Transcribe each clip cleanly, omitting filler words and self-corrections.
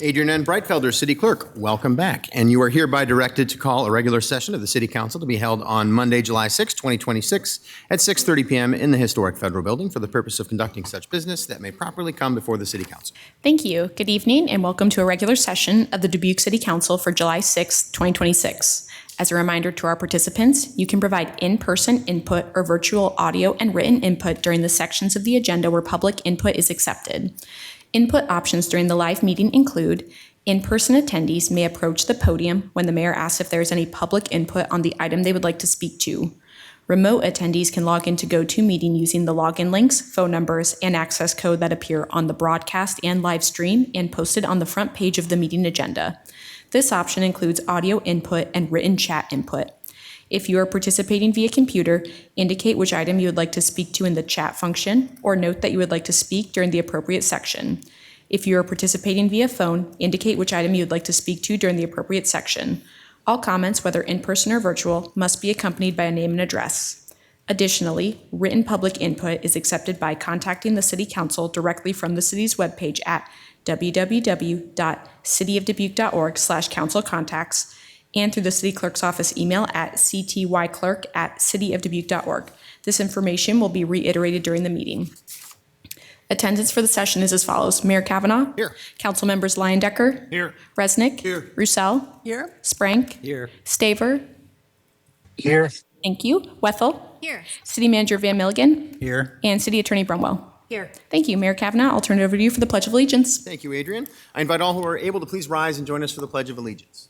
Adrian N. Breitfelder, City Clerk, welcome back. And you are hereby directed to call a regular session of the City Council to be held on Monday, July 6, 2026 at 6:30 p.m. in the historic Federal Building for the purpose of conducting such business that may properly come before the City Council. Thank you. Good evening and welcome to a regular session of the Dubuque City Council for July 6, 2026. As a reminder to our participants, you can provide in-person input or virtual audio and written input during the sections of the agenda where public input is accepted. Input options during the live meeting include in-person attendees may approach the podium when the mayor asks if there is any public input on the item they would like to speak to. Remote attendees can log into GoToMeeting using the login links, phone numbers, and access code that appear on the broadcast and live stream and posted on the front page of the meeting agenda. This option includes audio input and written chat input. If you are participating via computer, indicate which item you would like to speak to in the chat function, or note that you would like to speak during the appropriate section. If you are participating via phone, indicate which item you would like to speak to during the appropriate section. All comments, whether in person or virtual, must be accompanied by a name and address. Additionally, written public input is accepted by contacting the City Council directly from the city's webpage at www.cityofdubuque.org/councilcontacts and through the City Clerk's office email at ctyclerk@cityofdubuque.org. This information will be reiterated during the meeting. Attendance for the session is as follows. Mayor Kavanaugh. Here. Council members Leyendecker. Here. Resnick. Here. Roussel. Here. Sprank. Here. Staver. Here. Thank you. Wethel. Here. City Manager Van Milligan. Here. And City Attorney Brumwell. Here. Thank you. Mayor Kavanaugh, I'll turn it over to you for the Pledge of Allegiance. Thank you, Adrian. I invite all who are able to please rise and join us for the Pledge of Allegiance.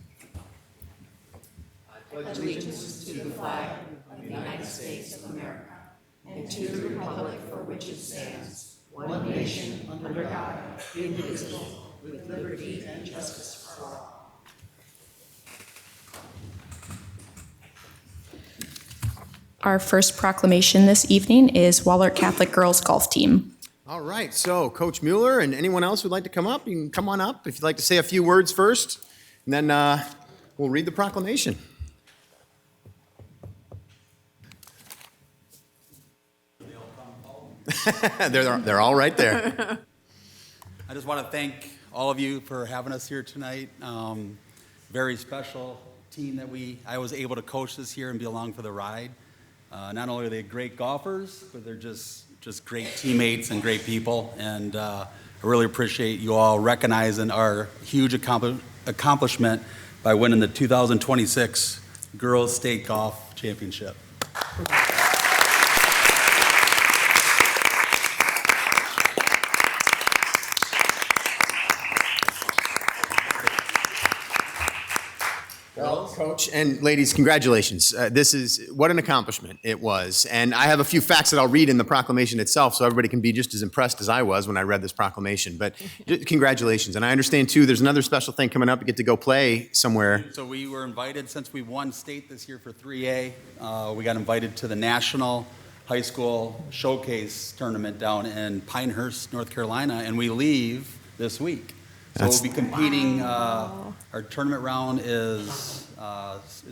Our first proclamation this evening is Wahlert Catholic Girls Golf Team. All right, so Coach Mueller and anyone else who'd like to come up, you can come on up if you'd like to say a few words first, and then we'll read the proclamation. They're all right there. I just want to thank all of you for having us here tonight. Very special team that I was able to coach this year and be along for the ride. Not only are they great golfers, but they're just great teammates and great people. And I really appreciate you all recognizing our huge accomplishment by winning the 2026 Girls State Golf Championship. Well, Coach and ladies, congratulations. This is what an accomplishment it was. And I have a few facts that I'll read in the proclamation itself so everybody can be just as impressed as I was when I read this proclamation. But congratulations. And I understand, too, there's another special thing coming up. You get to go play somewhere. So we were invited, since we won state this year for 3A, we got invited to the National High School Showcase Tournament down in Pinehurst, North Carolina, and we leave this week. So we'll be competing. Our tournament round is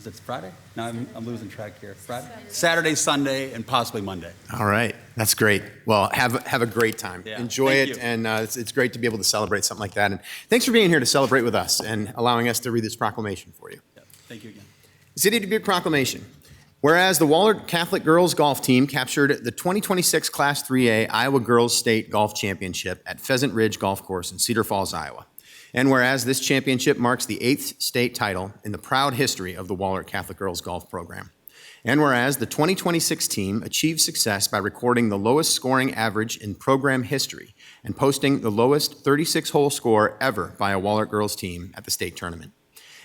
it Friday? No, I'm losing track here. Friday? Saturday, Sunday, and possibly Monday. All right. That's great. Well, have a great time. Yeah, Enjoy thank it. you. And it's great to be able to celebrate something like that. And thanks for being here to celebrate with us and allowing us to read this proclamation for you. Yeah, thank you again. City of Dubuque Proclamation. Whereas the Wahlert Catholic Girls Golf Team captured the 2026 Class 3A Iowa Girls State Golf Championship at Pheasant Ridge Golf Course in Cedar Falls, Iowa. And whereas this championship marks the 8th state title in the proud history of the Wahlert Catholic Girls Golf Program. And whereas the 2026 team achieved success by recording the lowest scoring average in program history and posting the lowest 36-hole score ever by a Wahlert girls team at the state tournament.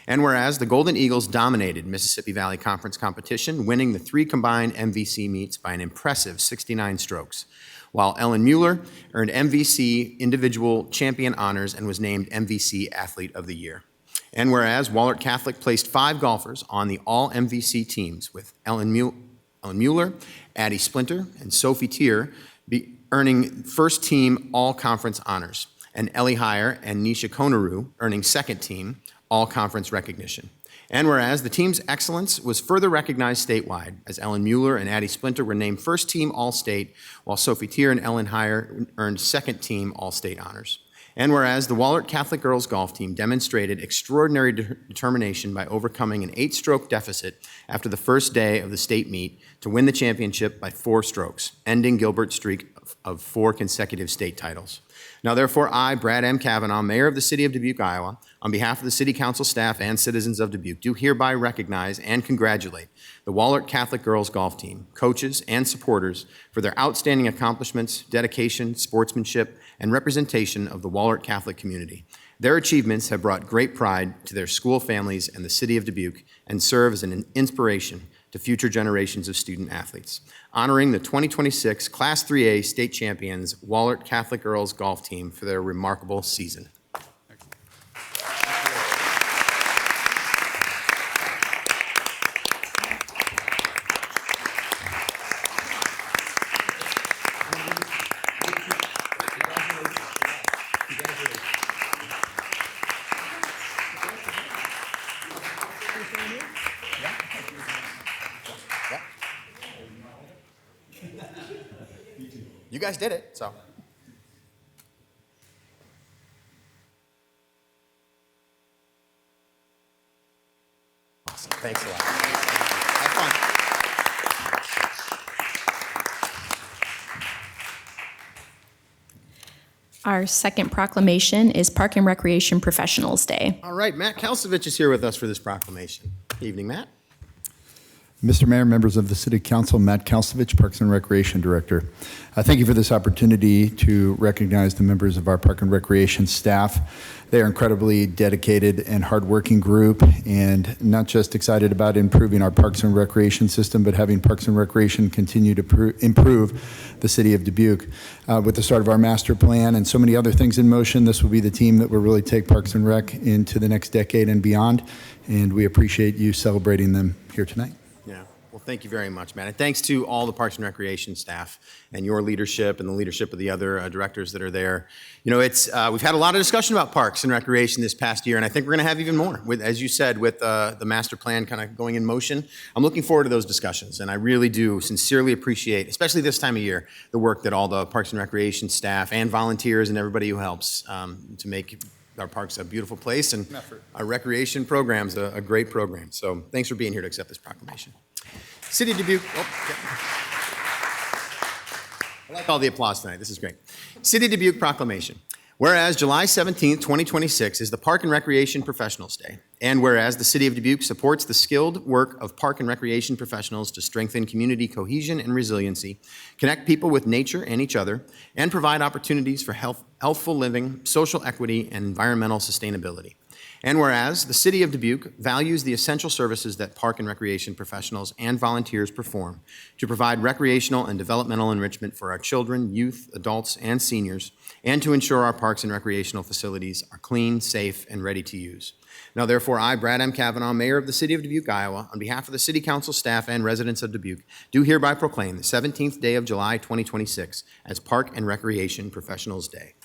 And whereas the Golden Eagles dominated Mississippi Valley Conference competition, winning the 3 combined MVC meets by an impressive 69 strokes, while Ellen Mueller earned MVC individual champion honors and was named MVC Athlete of the Year. And whereas Wahlert Catholic placed 5 golfers on the all-MVC teams with Ellen Mueller, Addie Splinter, and Sophie Tier earning first team all-conference honors, and Ellie Heyer and Nisha Konaru earning second team all-conference recognition. And whereas the team's excellence was further recognized statewide, as Ellen Mueller and Addie Splinter were named first team All-State, while Sophie Tier and Ellen Heyer earned second team All-State honors. And whereas the Wahlert Catholic Girls Golf Team demonstrated extraordinary determination by overcoming an 8-stroke deficit after the first day of the state meet to win the championship by 4 strokes, ending Gilbert's streak of 4 consecutive state titles. Now therefore, I, Brad M. Kavanaugh, Mayor of the City of Dubuque, Iowa, on behalf of the City Council staff and citizens of Dubuque, do hereby recognize and congratulate the Wahlert Catholic Girls Golf Team, coaches, and supporters for their outstanding accomplishments, dedication, sportsmanship, and representation of the Wahlert Catholic community. Their achievements have brought great pride to their school families and the City of Dubuque and serve as an inspiration to future generations of student athletes. Honoring the 2026 Class 3A state champions, Wahlert Catholic Girls Golf Team, for their remarkable season. You guys did it, so. Awesome. Thanks a lot. Have fun. Our second proclamation is Park and Recreation Professionals Day. All right, Matt Kalsovich is here with us for this proclamation. Evening, Matt. Mr. Mayor, members of the City Council, Matt Kalsovich, Parks and Recreation Director. Thank you for this opportunity to recognize the members of our Park and Recreation staff. They are incredibly dedicated and hardworking group, and not just excited about improving our Parks and Recreation system, but having Parks and Recreation continue to improve the City of Dubuque. With the start of our master plan and so many other things in motion, this will be the team that will really take Parks and Rec into the next decade and beyond, and we appreciate you celebrating them here tonight. Yeah, well, thank you very much, Matt. And thanks to all the Parks and Recreation staff and your leadership and the leadership of the other directors that are there. You know, we've had a lot of discussion about Parks and Recreation this past year, and I think we're going to have even more, as you said, with the master plan kind of going in motion. I'm looking forward to those discussions, and I really do sincerely appreciate, especially this time of year, the work that all the Parks and Recreation staff and volunteers and everybody who helps to make our parks a beautiful place, and our recreation program's a great program. So thanks for being here to accept this proclamation. City of Dubuque. I like all the applause tonight. This is great. City of Dubuque proclamation. Whereas July 17th, 2026 is the Park and Recreation Professionals Day, and whereas the City of Dubuque supports the skilled work of park and recreation professionals to strengthen community cohesion and resiliency, connect people with nature and each other, and provide opportunities for healthful living, social equity, and environmental sustainability. And whereas the City of Dubuque values the essential services that park and recreation professionals and volunteers perform to provide recreational and developmental enrichment for our children, youth, adults, and seniors, and to ensure our parks and recreational facilities are clean, safe, and ready to use. Now, therefore, I, Brad M. Kavanaugh, Mayor of the City of Dubuque, Iowa, on behalf of the City Council staff and residents of Dubuque, do hereby proclaim the 17th day of July 2026 as Park and Recreation Professionals Day.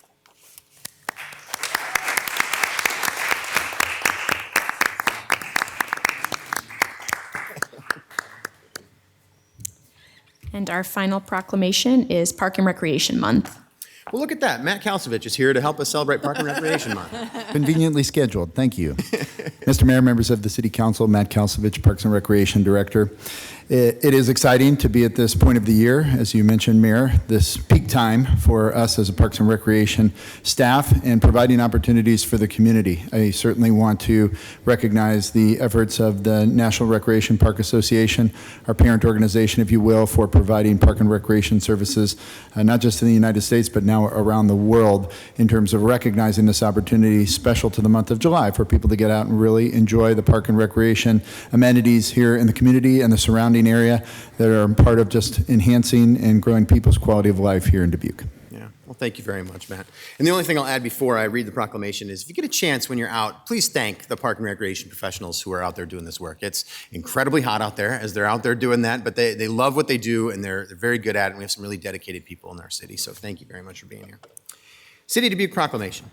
And our final proclamation is Park and Recreation Month. Well, look at that. Matt Kalsovich is here to help us celebrate Park and Recreation Month. Conveniently scheduled. Thank you. Mr. Mayor, members of the City Council, Matt Kalsovich, Parks and Recreation Director. It is exciting to be at this point of the year, as you mentioned, Mayor, this peak time for us as a Parks and Recreation staff and providing opportunities for the community. I certainly want to recognize the efforts of the National Recreation Park Association, our parent organization, if you will, for providing park and recreation services, not just in the United States, but now around the world, in terms of recognizing this opportunity special to the month of July for people to get out and really enjoy the park and recreation amenities here in the community and the surrounding area that are part of just enhancing and growing people's quality of life here in Dubuque. Yeah, well, thank you very much, Matt. And the only thing I'll add before I read the proclamation is if you get a chance when you're out, please thank the park and recreation professionals who are out there doing this work. It's incredibly hot out there as they're out there doing that, but they love what they do and they're very good at it. And we have some really dedicated people in our city. So thank you very much for being here. City of Dubuque proclamation.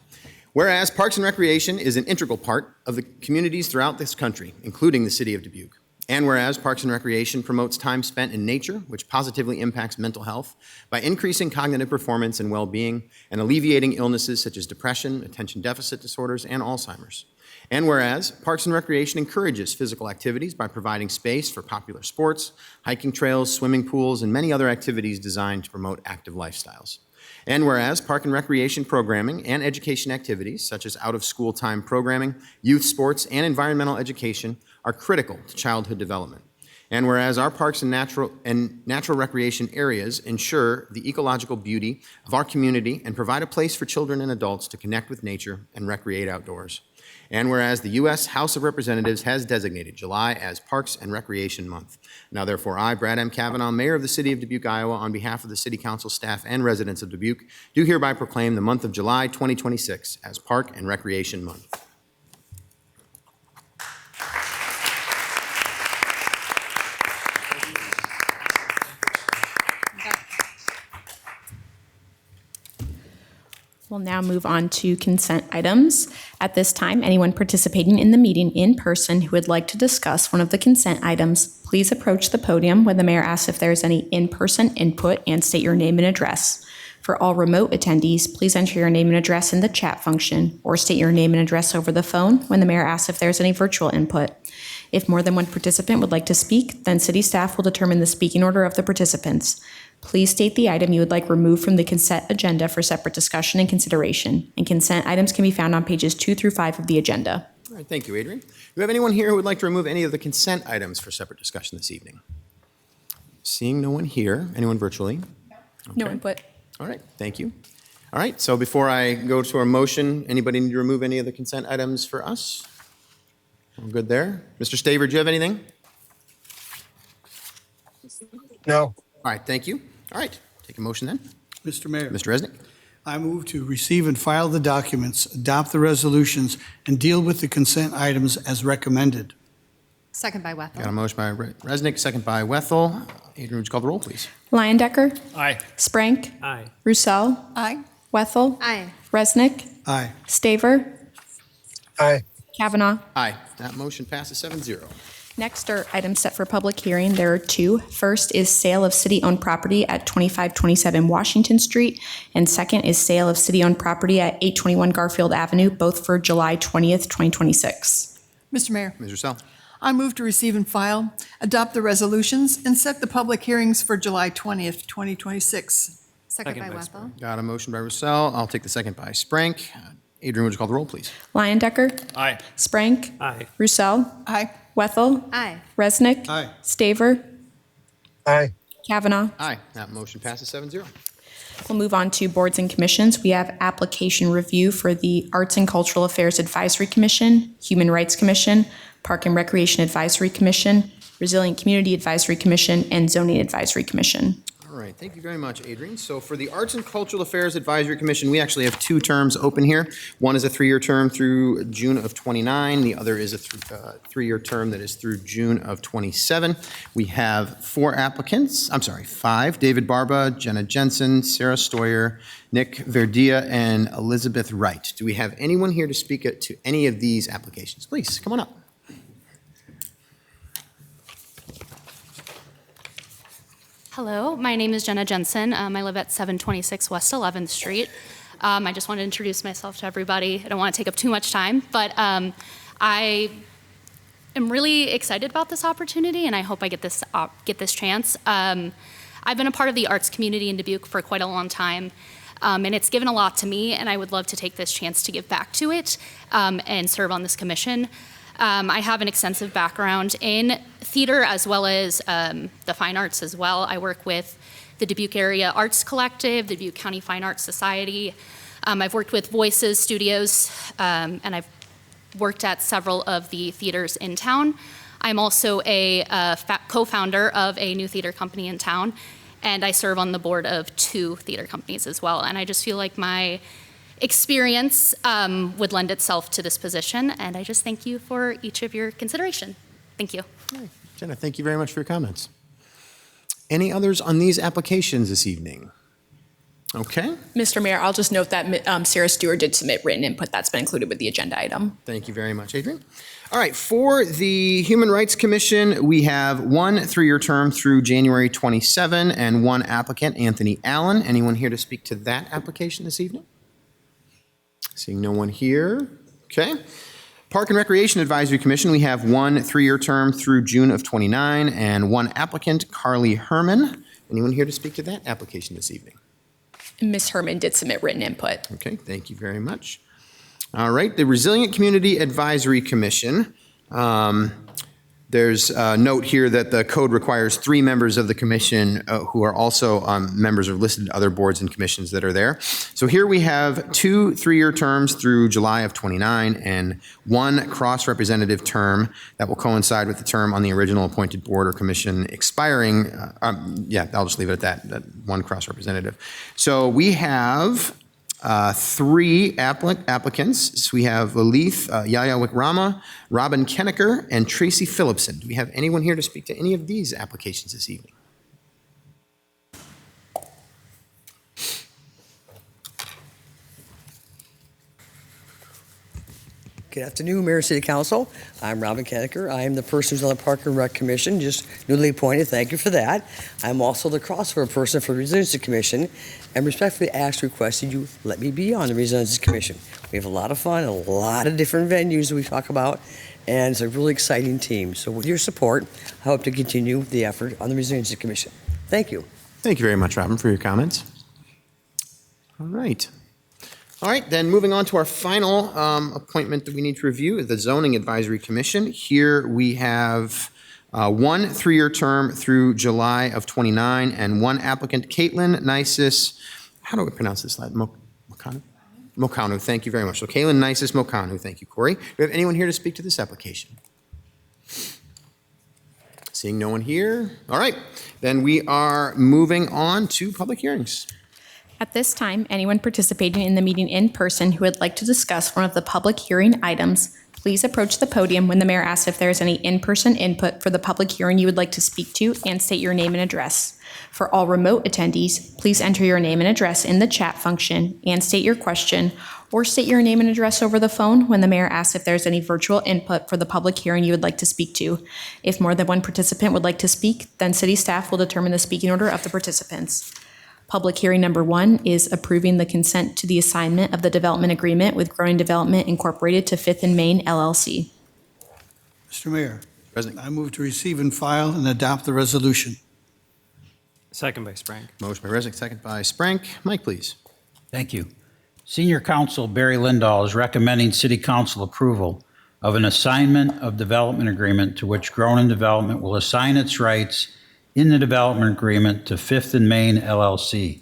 Whereas Parks and Recreation is an integral part of the communities throughout this country, including the City of Dubuque. And whereas Parks and Recreation promotes time spent in nature, which positively impacts mental health by increasing cognitive performance and well-being and alleviating illnesses such as depression, attention deficit disorders, and Alzheimer's. And whereas Parks and Recreation encourages physical activities by providing space for popular sports, hiking trails, swimming pools, and many other activities designed to promote active lifestyles. And whereas Park and Recreation programming and education activities, such as out-of-school time programming, youth sports, and environmental education, are critical to childhood development. And whereas our parks and natural recreation areas ensure the ecological beauty of our community and provide a place for children and adults to connect with nature and recreate outdoors. And whereas the U.S. House of Representatives has designated July as Parks and Recreation Month. Now therefore, I, Brad M. Kavanaugh, Mayor of the City of Dubuque, Iowa, on behalf of the City Council staff and residents of Dubuque, do hereby proclaim the month of July 2026 as Park and Recreation Month. We'll now move on to consent items. At this time, anyone participating in the meeting in person who would like to discuss one of the consent items, please approach the podium when the mayor asks if there is any in-person input and state your name and address. For all remote attendees, please enter your name and address in the chat function or state your name and address over the phone when the mayor asks if there's any virtual input. If more than one participant would like to speak, then city staff will determine the speaking order of the participants. Please state the item you would like removed from the consent agenda for separate discussion and consideration. And consent items can be found on pages 2 through 5 of the agenda. All right, thank you, Adrian. Do we have anyone here who would like to remove any of the consent items for separate discussion this evening? Seeing no one here. Anyone virtually? No Okay. input. All right, thank you. All right, so before I go to our motion, anybody need to remove any of the consent items for us? All good there? Mr. Staver, do you have anything? No. All right, thank you. All right, take a motion then. Mr. Mayor, Mr. Resnick? I move to receive and file the documents, adopt the resolutions, and deal with the consent items as recommended. Second by Got a Wethel. motion by Resnick, second by Wethel. Adrian, would you call the roll, please? Leyendecker. Aye. Sprank. Aye. Roussel. Aye. Wethel. Aye. Resnick. Aye. Staver. Aye. Kavanaugh. Aye, that motion passes 7-0. Next are items set for public hearing. There are two. First is sale of city-owned property at 2527 Washington Street, and second is sale of city-owned property at 821 Garfield Avenue, both for July 20th, 2026. Mr. Mayor, Ms. Roussel? I move to receive and file, adopt the resolutions, and set the public hearings for July 20th, 2026. second by Wethel. Got a motion by Roussel. I'll take the second by Sprank. Adrian, would you call the roll, please? Leyendecker. Aye. Sprank. Aye. Roussel. Aye. Wethel. Aye. Resnick. Aye. Staver. Aye. Kavanaugh. Aye, that motion passes 7-0. We'll move on to boards and commissions. We have application review for the Arts and Cultural Affairs Advisory Commission, Human Rights Commission, Park and Recreation Advisory Commission, Resilient Community Advisory Commission, and Zoning Advisory Commission. All right, thank you very much, Adrian. So for the Arts and Cultural Affairs Advisory Commission, we actually have two terms open here. One is a 3-year term through June of 29. The other is a 3-year term that is through June of 27. We have five, David Barba, Jenna Jensen, Sarah Stoyer, Nick Verdia, and Elizabeth Wright. Do we have anyone here to speak to any of these applications? Please, come on up. Hello, my name is Jenna Jensen. I live at 726 West 11th Street. I just want to introduce myself to everybody. I don't want to take up too much time, but I am really excited about this opportunity, and I hope I get this chance. I've been a part of the arts community in Dubuque for quite a long time, and it's given a lot to me, and I would love to take this chance to give back to it and serve on this commission. I have an extensive background in theater as well as the fine arts as well. I work with the Dubuque Area Arts Collective, the Dubuque County Fine Arts Society. I've worked with Voices Studios, and I've worked at several of the theaters in town. I'm also a co-founder of a new theater company in town, and I serve on the board of 2 theater companies as well. And I just feel like my experience would lend itself to this position, and I just thank you for each of your consideration. Thank you. All right, Jenna, thank you very much for your comments. Any others on these applications this evening? Okay, Mr. Mayor, I'll just note that Sarah Stewart did submit written input. That's been included with the agenda item. thank you very much, Adrian. All right, for the Human Rights Commission, we have one 3-year term through January 27 and one applicant, Anthony Allen. Anyone here to speak to that application this evening? Seeing no one here. Okay. Park and Recreation Advisory Commission, we have one 3-year term through June of 29 and one applicant, Carly Herman. Anyone here to speak to that application this evening? Ms. Herman did submit written input. Okay, thank you very much. All right, the Resilient Community Advisory Commission. There's a note here that the code requires 3 members of the commission who are also members of listed other boards and commissions that are there. So here we have 2 3-year terms through July of 29 and one cross-representative term that will coincide with the term on the original appointed board or commission expiring. I'll just leave it at that one cross-representative. So we have 3 applicants. So we have Lalith Yaya Wikrama, Robin Kenneker, and Tracy Phillipson. Do we have anyone here to speak to any of these applications this evening? Good afternoon, Mayor City Council. I'm Robin Kenneker. I am the person who's on the Park and Rec Commission, just newly appointed. Thank you for that. I'm also the crossover person for the Resiliency Commission, and respectfully requested you let me be on the Resiliency Commission. We have a lot of fun, a lot of different venues that we talk about, and it's a really exciting team. So with your support, I hope to continue the effort on the Resiliency Commission. Thank you. Thank you very much, Robin, for your comments. All right. All right, then moving on to our final appointment that we need to review, the Zoning Advisory Commission. Here we have one 3-year term through July of 29 and one applicant, Caitlin Nisis. How do we pronounce this? Mokanu? Mokanu, thank you very much. So Caitlin Nisis Mokanu, thank you, Corey. Do we have anyone here to speak to this application? Seeing no one here. All right, then we are moving on to public hearings. At this time, anyone participating in the meeting in person who would like to discuss one of the public hearing items, please approach the podium when the mayor asks if there is any in-person input for the public hearing you would like to speak to and state your name and address. For all remote attendees, please enter your name and address in the chat function and state your question, or state your name and address over the phone when the mayor asks if there's any virtual input for the public hearing you would like to speak to. If more than one participant would like to speak, then city staff will determine the speaking order of the participants. Public hearing number 1 is approving the consent to the assignment of the development agreement with Growing Development Incorporated to 5th and Main LLC. Mr. Mayor, President. I move to receive and file and adopt the resolution. Second by Sprank. Motion by Resnick, second by Sprank. Mike, please. Thank you. Senior Counsel Barry Lindahl is recommending City Council approval of an assignment of development agreement to which Gronin Development will assign its rights in the development agreement to 5th and Main LLC.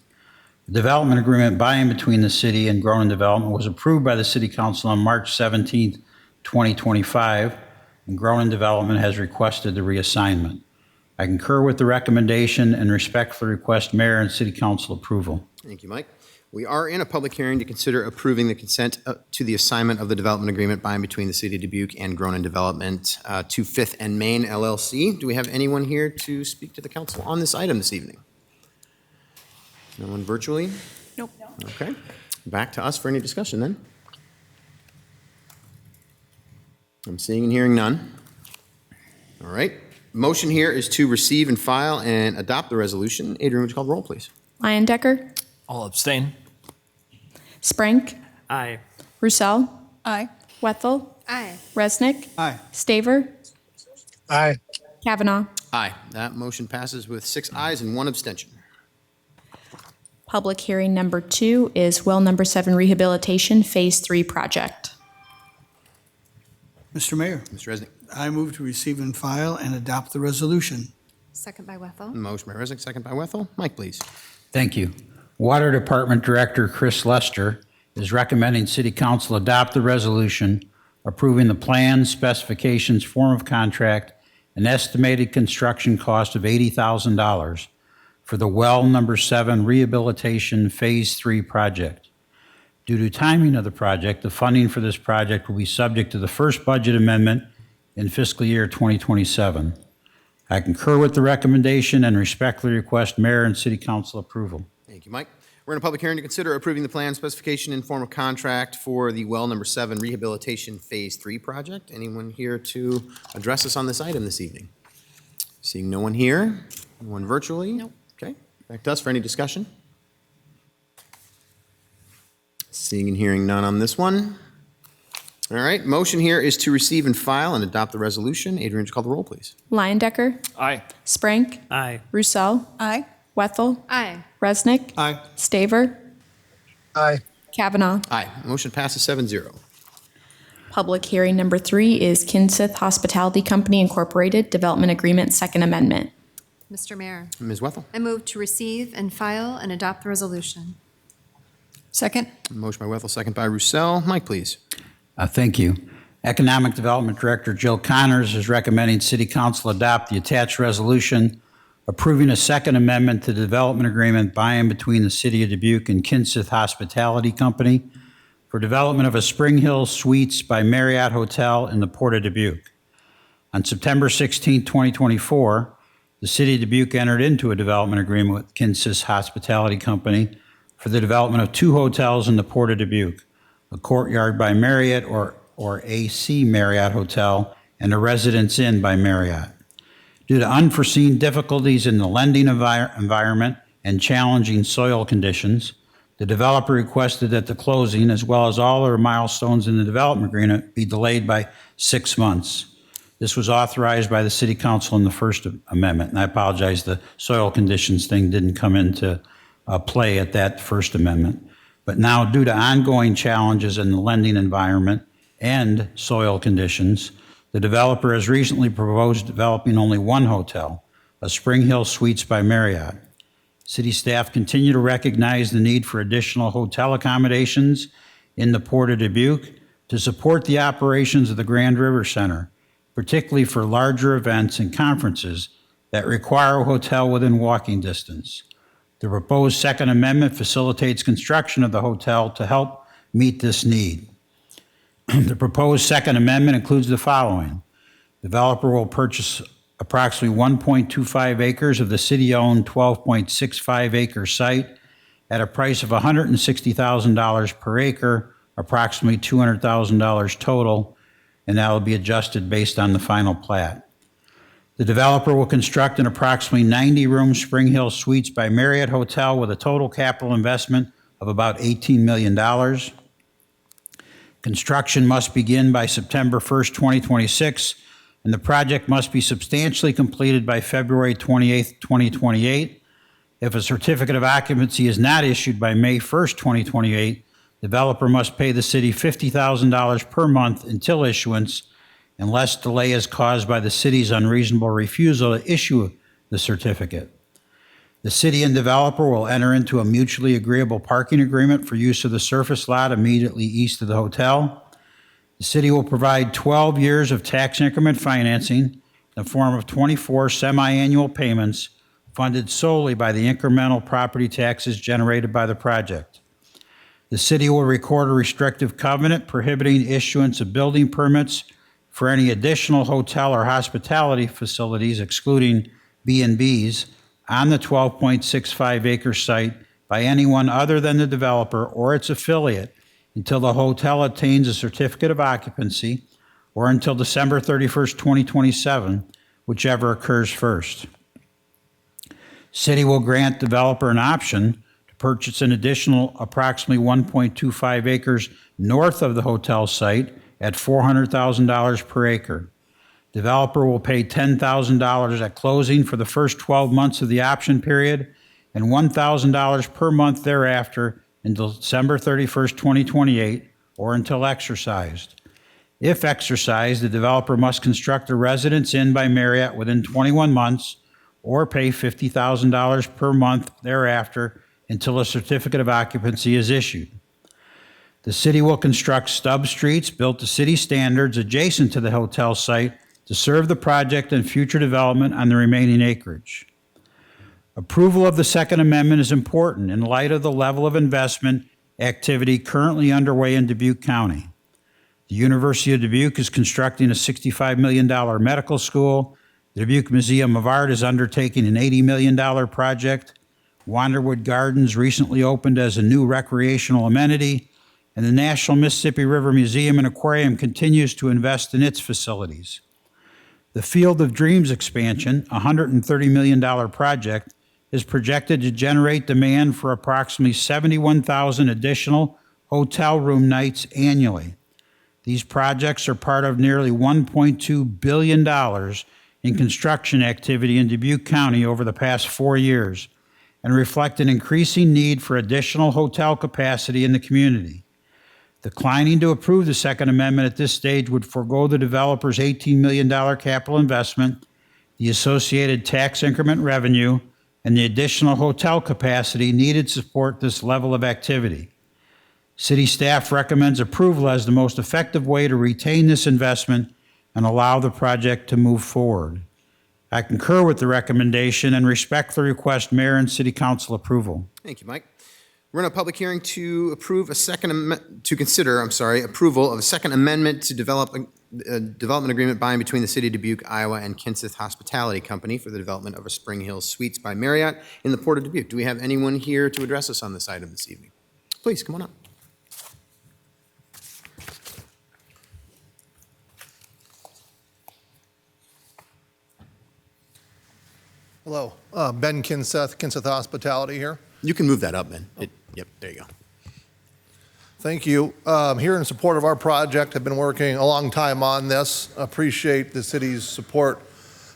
The development agreement by and between the city and Gronin Development was approved by the City Council on March 17, 2025, and Gronin Development has requested the reassignment. I concur with the recommendation and respectfully request Mayor and City Council approval. Thank you, Mike. We are in a public hearing to consider approving the consent to the assignment of the development agreement by and between the City of Dubuque and Gronin Development to 5th and Main LLC. Do we have anyone here to speak to the council on this item this evening? No one virtually? Nope. Okay. Back to us for any discussion then. I'm seeing and hearing none. All right. Motion here is to receive and file and adopt the resolution. Adrian, would you call the roll, please? Leyendecker, I'll abstain. Sprank, Aye. Roussel, Aye. Wethel, Aye. Resnick, Aye. Staver, Aye. Kavanaugh. Aye. That motion passes with 6 ayes and 1 abstention. Public hearing number 2 is well number 7 rehabilitation phase 3 project. Mr. Mayor, Mr. Resnick. I move to receive and file and adopt the resolution. Second by Wethel. Motion by Resnick, second by Wethel. Mike, please. Thank you. Water Department Director Chris Lester is recommending City Council adopt the resolution approving the plans, specifications, form of contract, and estimated construction cost of $80,000 for the well number 7 rehabilitation phase 3 project. Due to timing of the project, the funding for this project will be subject to the first budget amendment in fiscal year 2027. I concur with the recommendation and respectfully request Mayor and City Council approval. Thank you, Mike. We're in a public hearing to consider approving the plan specification in form of contract for the well number 7 rehabilitation phase 3 project. Anyone here to address us on this item this evening? Seeing no one here, no one virtually? Nope. Okay, back to us for any discussion. Seeing and hearing none on this one. All right, motion here is to receive and file and adopt the resolution. Adrian, would you call the roll, please? Leyendecker, Aye. Sprank, Aye. Roussel, Aye. Wethel, Aye. Resnick, Aye. Staver, Aye. Kavanaugh. Aye, motion passes 7-0. Public hearing number 3 is Kinseth Hospitality Company Incorporated Development Agreement Second Amendment. Mr. Mayor, Ms. Wethel? I move to receive and file and adopt the resolution. Second. Motion by Wethel, second by Roussel. Mike, please. Thank you. Economic Development Director Jill Connors is recommending City Council adopt the attached resolution approving a second amendment to the development agreement by and between the City of Dubuque and Kinseth Hospitality Company for development of a Spring Hill Suites by Marriott Hotel in the Port of Dubuque. On September 16, 2024, the City of Dubuque entered into a development agreement with Kinseth Hospitality Company for the development of 2 hotels in the Port of Dubuque, a Courtyard by Marriott or AC Marriott Hotel, and a Residence Inn by Marriott. Due to unforeseen difficulties in the lending environment and challenging soil conditions, the developer requested that the closing, as well as all other milestones in the development agreement, be delayed by 6 months. This was authorized by the City Council in the First Amendment, and I apologize, the soil conditions thing didn't come into play at that First Amendment. But now, due to ongoing challenges in the lending environment and soil conditions, the developer has recently proposed developing only 1 hotel, a Spring Hill Suites by Marriott. City staff continue to recognize the need for additional hotel accommodations in the Port of Dubuque to support the operations of the Grand River Center, particularly for larger events and conferences that require a hotel within walking distance. The proposed Second Amendment facilitates construction of the hotel to help meet this need. The proposed Second Amendment includes the following. Developer will purchase approximately 1.25 acres of the city-owned 12.65 acre site at a price of $160,000 per acre, approximately $200,000 total, and that will be adjusted based on the final plat. The developer will construct an approximately 90-room Spring Hill Suites by Marriott Hotel with a total capital investment of about $18 million. Construction must begin by September 1st, 2026, and the project must be substantially completed by February 28th, 2028. If a certificate of occupancy is not issued by May 1st, 2028, developer must pay the city $50,000 per month until issuance, unless delay is caused by the city's unreasonable refusal to issue the certificate. The city and developer will enter into a mutually agreeable parking agreement for use of the surface lot immediately east of the hotel. The city will provide 12 years of tax increment financing in the form of 24 semi-annual payments funded solely by the incremental property taxes generated by the project. The city will record a restrictive covenant prohibiting issuance of building permits for any additional hotel or hospitality facilities, excluding B&Bs, on the 12.65 acre site by anyone other than the developer or its affiliate until the hotel attains a certificate of occupancy or until December 31st, 2027, whichever occurs first. City will grant developer an option to purchase an additional approximately 1.25 acres north of the hotel site at $400,000 per acre. Developer will pay $10,000 at closing for the first 12 months of the option period and $1,000 per month thereafter until December 31st, 2028, or until exercised. If exercised, the developer must construct a Residence Inn by Marriott within 21 months or pay $50,000 per month thereafter until a certificate of occupancy is issued. The city will construct stub streets built to city standards adjacent to the hotel site to serve the project and future development on the remaining acreage. Approval of the Second Amendment is important in light of the level of investment activity currently underway in Dubuque County. The University of Dubuque is constructing a $65 million medical school. The Dubuque Museum of Art is undertaking an $80 million project. Wanderwood Gardens recently opened as a new recreational amenity, and the National Mississippi River Museum and Aquarium continues to invest in its facilities. The Field of Dreams expansion, a $130 million project, is projected to generate demand for approximately 71,000 additional hotel room nights annually. These projects are part of nearly $1.2 billion in construction activity in Dubuque County over the past 4 years and reflect an increasing need for additional hotel capacity in the community. Declining to approve the Second Amendment at this stage would forego the developer's $18 million capital investment, the associated tax increment revenue, and the additional hotel capacity needed to support this level of activity. City staff recommends approval as the most effective way to retain this investment and allow the project to move forward. I concur with the recommendation and respectfully request Mayor and City Council approval. Thank you, Mike. We're in a public hearing to approve approval of a second amendment to develop a development agreement by and between the City of Dubuque, Iowa, and Kenseth Hospitality Company for the development of a Spring Hill Suites by Marriott in the Port of Dubuque. Do we have anyone here to address us on this item this evening? Please, come on up. Hello, Ben Kenseth, Kenseth Hospitality here. You can move that up, Ben. Yep, there you go. Thank you. Here in support of our project, have been working a long time on this. Appreciate the city's support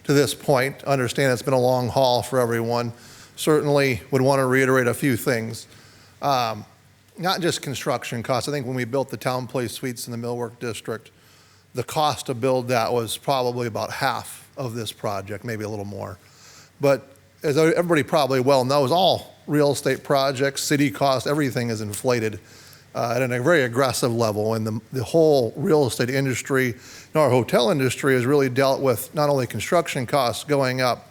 to this point. Understand it's been a long haul for everyone. Certainly would want to reiterate a few things. Not just construction costs. I think when we built the Town Place Suites in the Millwork District, the cost to build that was probably about half of this project, maybe a little more. But as everybody probably well knows, all real estate projects, city costs, everything is inflated at a very aggressive level. And the whole real estate industry, our hotel industry has really dealt with not only construction costs going up,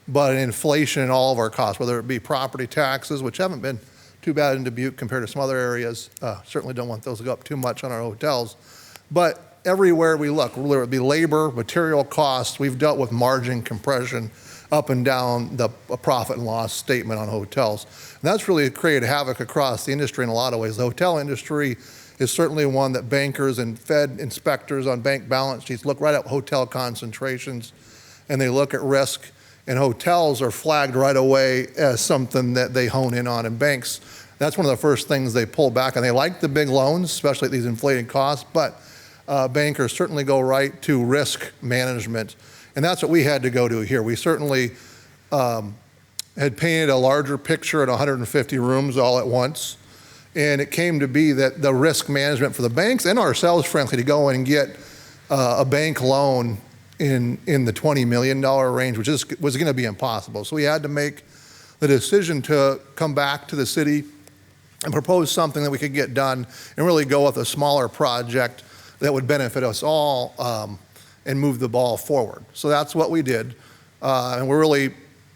but inflation in all of our costs, whether it be property taxes, which haven't been too bad in Dubuque compared to some other areas. Certainly don't want those to go up too much on our hotels. But everywhere we look, whether it be labor, material costs, we've dealt with margin compression up and down the profit and loss statement on hotels. And that's really created havoc across the industry in a lot of ways. The hotel industry is certainly one that bankers and Fed inspectors on bank balance sheets look right at hotel concentrations, and they look at risk, and hotels are flagged right away as something that they hone in on. And banks, that's one of the first things they pull back, and they like the big loans, especially at these inflated costs, but bankers certainly go right to risk management. And that's what we had to go to here. We certainly had painted a larger picture at 150 rooms all at once. And it came to be that the risk management for the banks and ourselves, frankly, to go in and get a bank loan in the $20 million range, which was going to be impossible. So we had to make the decision to come back to the city and propose something that we could get done and really go with a smaller project that would benefit us all and move the ball forward. So that's what we did. And we're really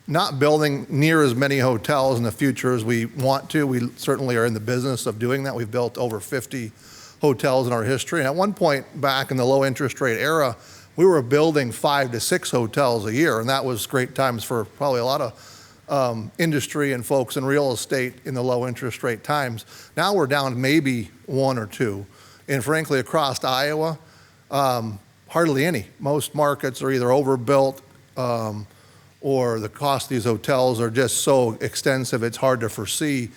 not building near as many hotels in the future as we want to. We certainly are in the business of doing that. We've built over 50 hotels in our history. And at one point back in the low interest rate era, we were building 5 to 6 hotels a year. And that was great times for probably a lot of industry and folks in real estate in the low interest rate times. Now we're down to maybe 1 or 2. And frankly, across Iowa, hardly any. Most markets are either overbuilt or the cost of these hotels are just so extensive it's hard to foresee.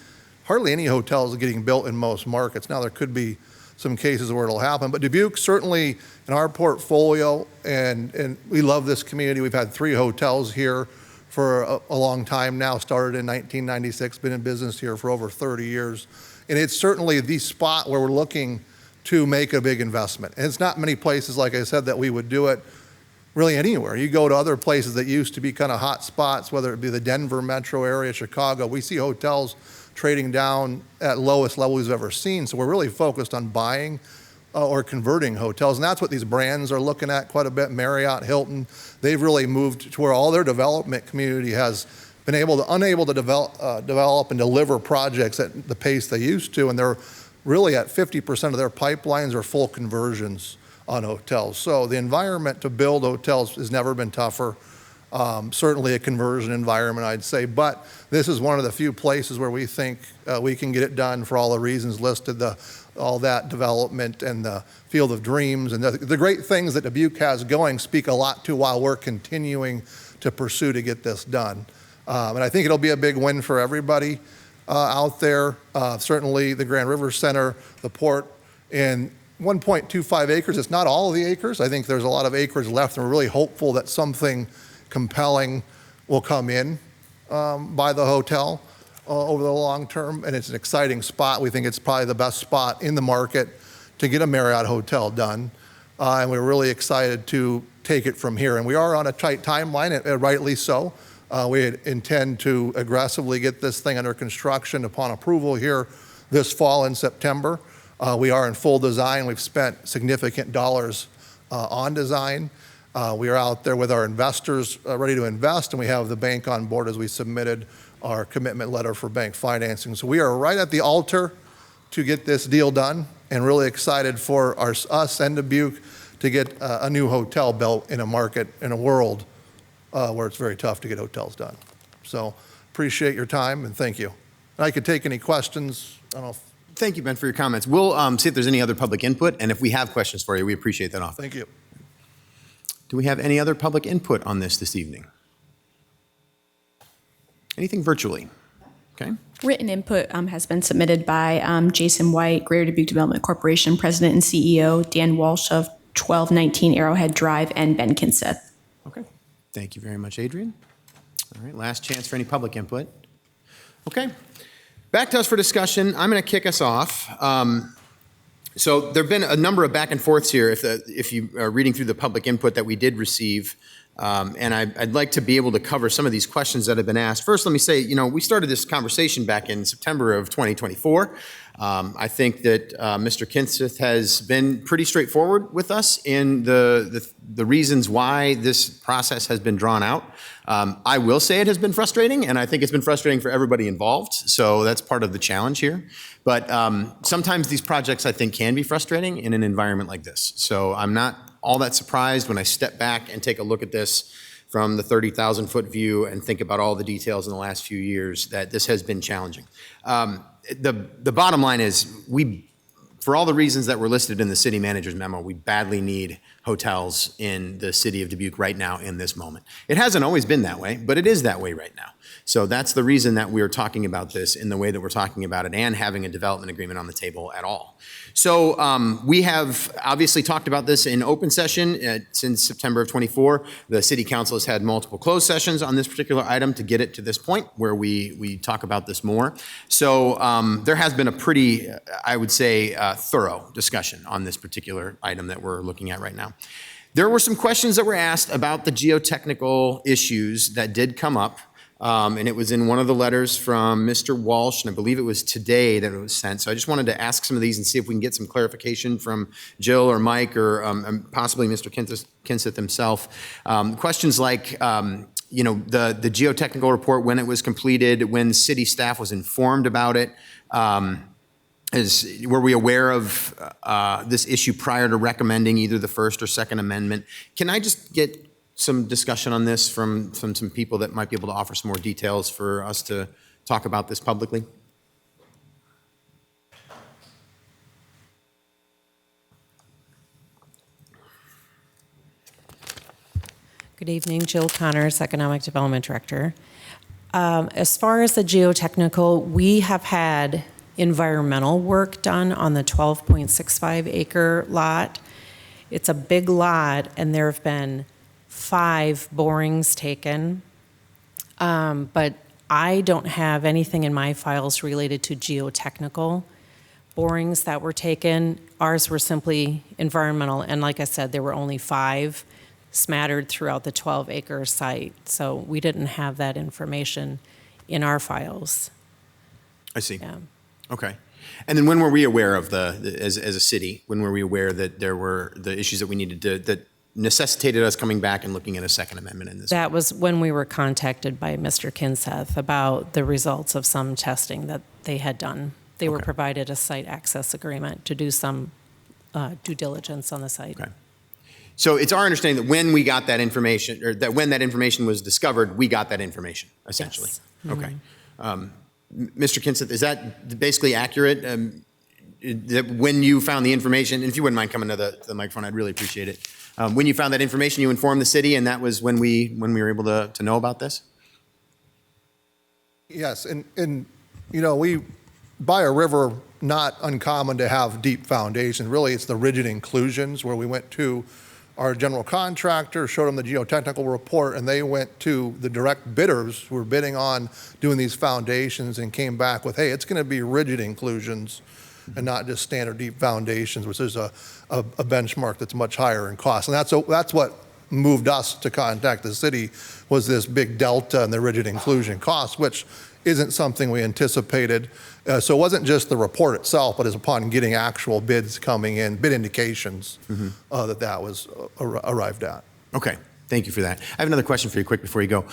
Hardly any hotels are getting built in most markets. Now there could be some cases where it'll happen, but Dubuque certainly in our portfolio, and we love this community. We've had 3 hotels here for a long time now, started in 1996, been in business here for over 30 years. And it's certainly the spot where we're looking to make a big investment. And it's not many places, like I said, that we would do it really anywhere. You go to other places that used to be kind of hot spots, whether it be the Denver metro area, Chicago, we see hotels trading down at lowest level we've ever seen. So we're really focused on buying or converting hotels. And that's what these brands are looking at quite a bit. Marriott, Hilton, they've really moved to where all their development community has been unable to develop and deliver projects at the pace they used to. And they're really at 50% of their pipelines are full conversions on hotels. So the environment to build hotels has never been tougher. Certainly a conversion environment, I'd say. But this is one of the few places where we think we can get it done for all the reasons listed, all that development and the Field of Dreams. And the great things that Dubuque has going speak a lot to why we're continuing to pursue to get this done. And I think it'll be a big win for everybody out there. Certainly the Grand River Center, the port, and 1.25 acres. It's not all of the acres. I think there's a lot of acreage left, and we're really hopeful that something compelling will come in by the hotel over the long term. And it's an exciting spot. We think it's probably the best spot in the market to get a Marriott hotel done. And we're really excited to take it from here. And we are on a tight timeline, and rightly so. We intend to aggressively get this thing under construction upon approval here this fall in September. We are in full design. We've spent significant dollars on design. We are out there with our investors ready to invest, and we have the bank on board as we submitted our commitment letter for bank financing. So we are right at the altar to get this deal done, and really excited for us and Dubuque to get a new hotel built in a market, in a world where it's very tough to get hotels done. So appreciate your time, and thank you. And I could take any questions. I don't know if Thank you, Ben, for your comments. We'll see if there's any other public input, and if we have questions for you, we appreciate that offer. Thank you. Do we have any other public input on this evening? Anything virtually? Okay. Written input has been submitted by Jason White, Greater Dubuque Development Corporation President and CEO, Dan Walsh of 1219 Arrowhead Drive, and Ben Kinseth. Okay. Thank you very much, Adrian. All right, last chance for any public input. Okay. Back to us for discussion. I'm going to kick us off. So there have been a number of back and forths here if you are reading through the public input that we did receive. And I'd like to be able to cover some of these questions that have been asked. First, let me say, we started this conversation back in September of 2024. I think that Mr. Kinseth has been pretty straightforward with us in the reasons why this process has been drawn out. I will say it has been frustrating, and I think it's been frustrating for everybody involved. So that's part of the challenge here. But sometimes these projects, I think, can be frustrating in an environment like this. So I'm not all that surprised when I step back and take a look at this from the 30,000-foot view and think about all the details in the last few years that this has been challenging. The bottom line is for all the reasons that were listed in the city manager's memo, we badly need hotels in the city of Dubuque right now in this moment. It hasn't always been that way, but it is that way right now. So that's the reason that we're talking about this in the way that we're talking about it and having a development agreement on the table at all. So we have obviously talked about this in open session since September of 24. The city council has had multiple closed sessions on this particular item to get it to this point where we talk about this more. So there has been a pretty, I would say, thorough discussion on this particular item that we're looking at right now. There were some questions that were asked about the geotechnical issues that did come up. And it was in one of the letters from Mr. Walsh, and I believe it was today that it was sent. So I just wanted to ask some of these and see if we can get some clarification from Jill or Mike or possibly Mr. Kinseth himself. Questions like, the geotechnical report, when it was completed, when city staff was informed about it. Were we aware of this issue prior to recommending either the First or Second Amendment? Can I just get some discussion on this from some people that might be able to offer some more details for us to talk about this publicly? Good evening, Jill Connors, Economic Development Director. As far as the geotechnical, we have had environmental work done on the 12.65 acre lot. It's a big lot, and there have been 5 borings taken, but I don't have anything in my files related to geotechnical borings that were taken. Ours were simply environmental, and like I said, there were only 5 smattered throughout the 12-acre site, so we didn't have that information in our files. I see. Yeah. Okay. And then when were we aware of as a city, when were we aware that there were the issues that we needed to, that necessitated us coming back and looking at a Second Amendment in this? That was when we were contacted by Mr. Kinseth about the results of some testing that they had done. They were provided a site access agreement to do some due diligence on the site. Okay. So it's our understanding that when we got that information, or that when that information was discovered, we got that information, essentially. Yes. Okay. Mr. Kinseth, is that basically accurate? That when you found the information, and if you wouldn't mind coming to the microphone, I'd really appreciate it. When you found that information, you informed the city, and that was when we were able to know about this? Yes, and we, by a river, not uncommon to have deep foundations. Really, it's the rigid inclusions where we went to our general contractor, showed them the geotechnical report, and they went to the direct bidders who were bidding on doing these foundations and came back with, hey, it's going to be rigid inclusions and not just standard deep foundations, which is a benchmark that's much higher in cost. And that's what moved us to contact the city, was this big delta in the rigid inclusion cost, which isn't something we anticipated. So it wasn't just the report itself, but as upon getting actual bids coming in, bid indications, that was arrived at. Okay, thank you for that. I have another question for you quick before you go.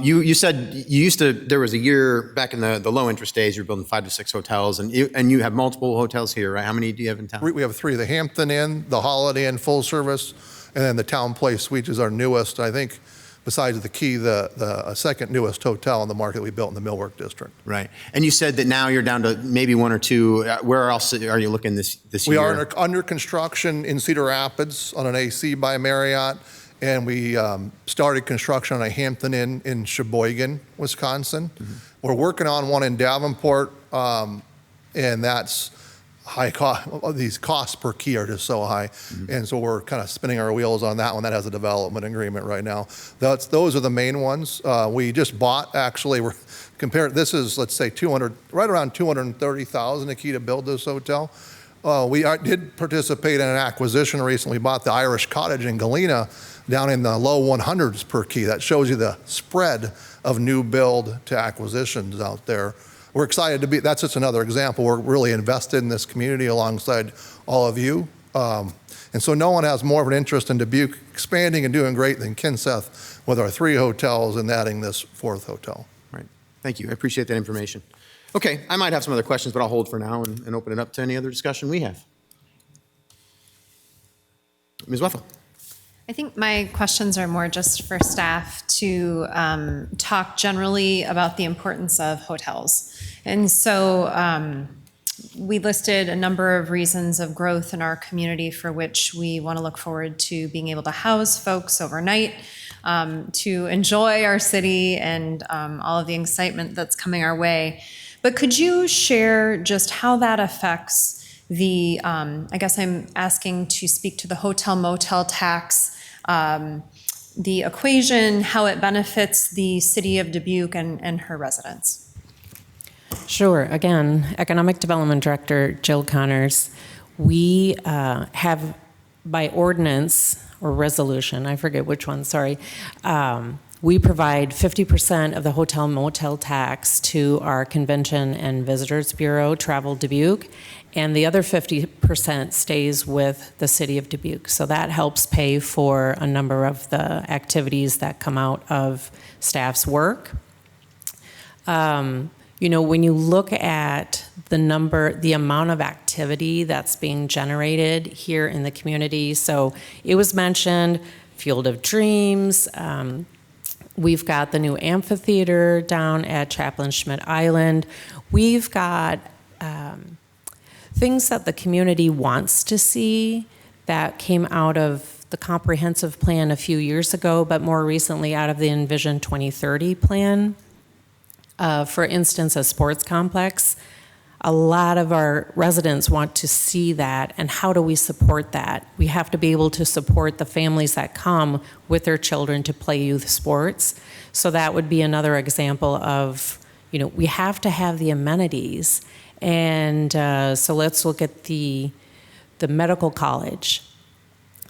You said there was a year back in the low interest days, you were building 5 to 6 hotels, and you have multiple hotels here, right? How many do you have in town? We have 3, the Hampton Inn, the Holiday Inn full service, and then the Town Place Suites is our newest, I think, besides the Key, the second newest hotel in the market we built in the Millwork District. Right. And you said that now you're down to maybe 1 or 2. Where else are you looking this year? We are under construction in Cedar Rapids on an AC by Marriott, and we started construction on a Hampton Inn in Sheboygan, Wisconsin. We're working on one in Davenport, and that's high cost. These costs per key are just so high, and so we're kind of spinning our wheels on that one. That has a development agreement right now. Those are the main ones. We just bought, actually, we're compared. This is, let's say, right around $230,000 a key to build this hotel. We did participate in an acquisition recently. We bought the Irish Cottage in Galena down in the low 100s per key. That shows you the spread of new build to acquisitions out there. We're excited to be, that's just another example. We're really invested in this community alongside all of you. And so no one has more of an interest in Dubuque expanding and doing great than Kinseth with our 3 hotels and adding this 4th hotel. Right. Thank you. I appreciate that information. Okay, I might have some other questions, but I'll hold for now and open it up to any other discussion we have. Ms. Wethel. I think my questions are more just for staff to talk generally about the importance of hotels. And so we listed a number of reasons of growth in our community for which we want to look forward to being able to house folks overnight, to enjoy our city and all of the excitement that's coming our way. But could you share just how that affects the, I guess I'm asking to speak to the hotel motel tax, the equation, how it benefits the city of Dubuque and her residents? Sure. Again, Economic Development Director Jill Connors. We have, by ordinance or resolution, I forget which one, sorry, we provide 50% of the hotel motel tax to our Convention and Visitors Bureau, Travel Dubuque, and the other 50% stays with the city of Dubuque. So that helps pay for a number of the activities that come out of staff's work. When you look at the amount of activity that's being generated here in the community, so it was mentioned, Field of Dreams, we've got the new amphitheater down at Chaplain Schmidt Island. We've got things that the community wants to see that came out of the comprehensive plan a few years ago, but more recently out of the Envision 2030 plan. For instance, a sports complex. A lot of our residents want to see that, and how do we support that? We have to be able to support the families that come with their children to play youth sports. So that would be another example of, we have to have the amenities. And so let's look at the medical college.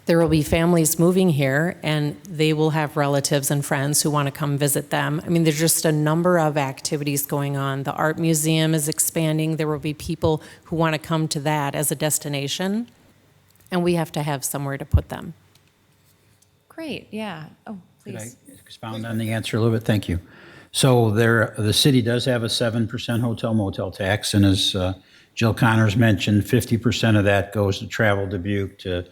There will be families moving here, and they will have relatives and friends who want to come visit them. I mean, there's just a number of activities going on. The art museum is expanding. There will be people who want to come to that as a destination, and we have to have somewhere to put them. Great, yeah. Oh, please. Could I expound on the answer a little bit? Thank you. So the city does have a 7% hotel motel tax, and as Jill Connors mentioned, 50% of that goes to Travel Dubuque to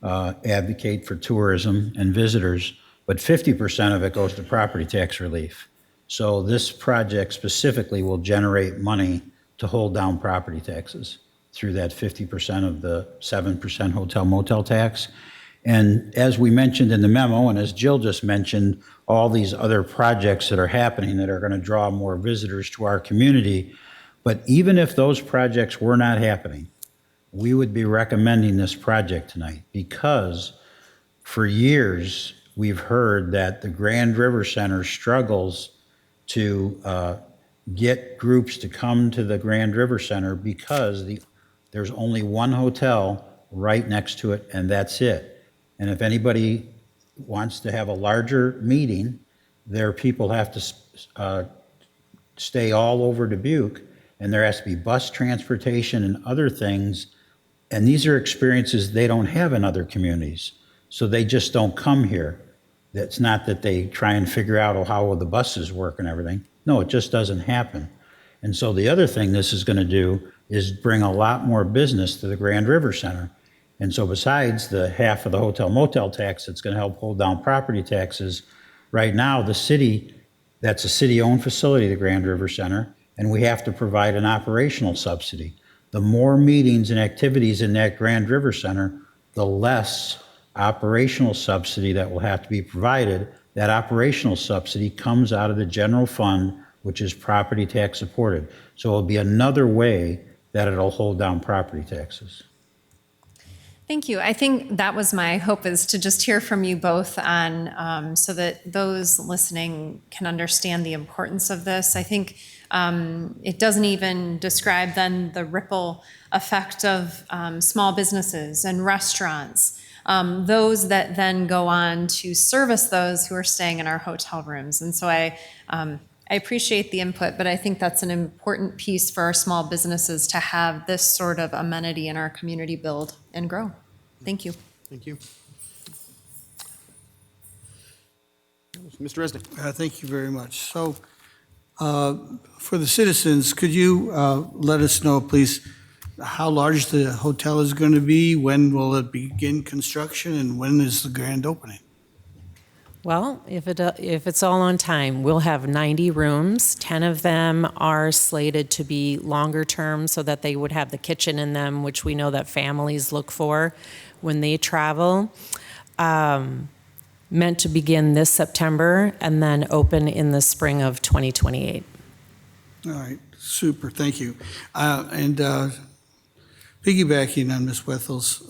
advocate for tourism and visitors, but 50% of it goes to property tax relief. So this project specifically will generate money to hold down property taxes through that 50% of the 7% hotel motel tax. And as we mentioned in the memo, and as Jill just mentioned, all these other projects that are happening that are going to draw more visitors to our community. But even if those projects were not happening, we would be recommending this project tonight because for years we've heard that the Grand River Center struggles to get groups to come to the Grand River Center because there's only one hotel right next to it, and that's it. And if anybody wants to have a larger meeting, their people have to stay all over Dubuque, and there has to be bus transportation and other things. And these are experiences they don't have in other communities. So they just don't come here. It's not that they try and figure out, oh, how will the buses work and everything. No, it just doesn't happen. And so the other thing this is going to do is bring a lot more business to the Grand River Center. And so besides the half of the hotel motel tax that's going to help hold down property taxes, right now the city, that's a city-owned facility, the Grand River Center, and we have to provide an operational subsidy. The more meetings and activities in that Grand River Center, the less operational subsidy that will have to be provided. That operational subsidy comes out of the general fund, which is property tax supported. So it'll be another way that it'll hold down property taxes. Thank you. I think that was my hope, is to just hear from you both on, so that those listening can understand the importance of this. I think it doesn't even describe then the ripple effect of small businesses and restaurants, those that then go on to service those who are staying in our hotel rooms. And so I appreciate the input, but I think that's an important piece for our small businesses to have this sort of amenity in our community build and grow. Thank you. Thank you. Mr. Resnick. Thank you very much. So for the citizens, could you let us know, please, how large the hotel is going to be? When will it begin construction, and when is the grand opening? Well, if it's all on time, we'll have 90 rooms. 10 of them are slated to be longer term so that they would have the kitchen in them, which we know that families look for when they travel. Meant to begin this September and then open in the spring of 2028. All right, super, thank you. And piggybacking on Ms. Wethel's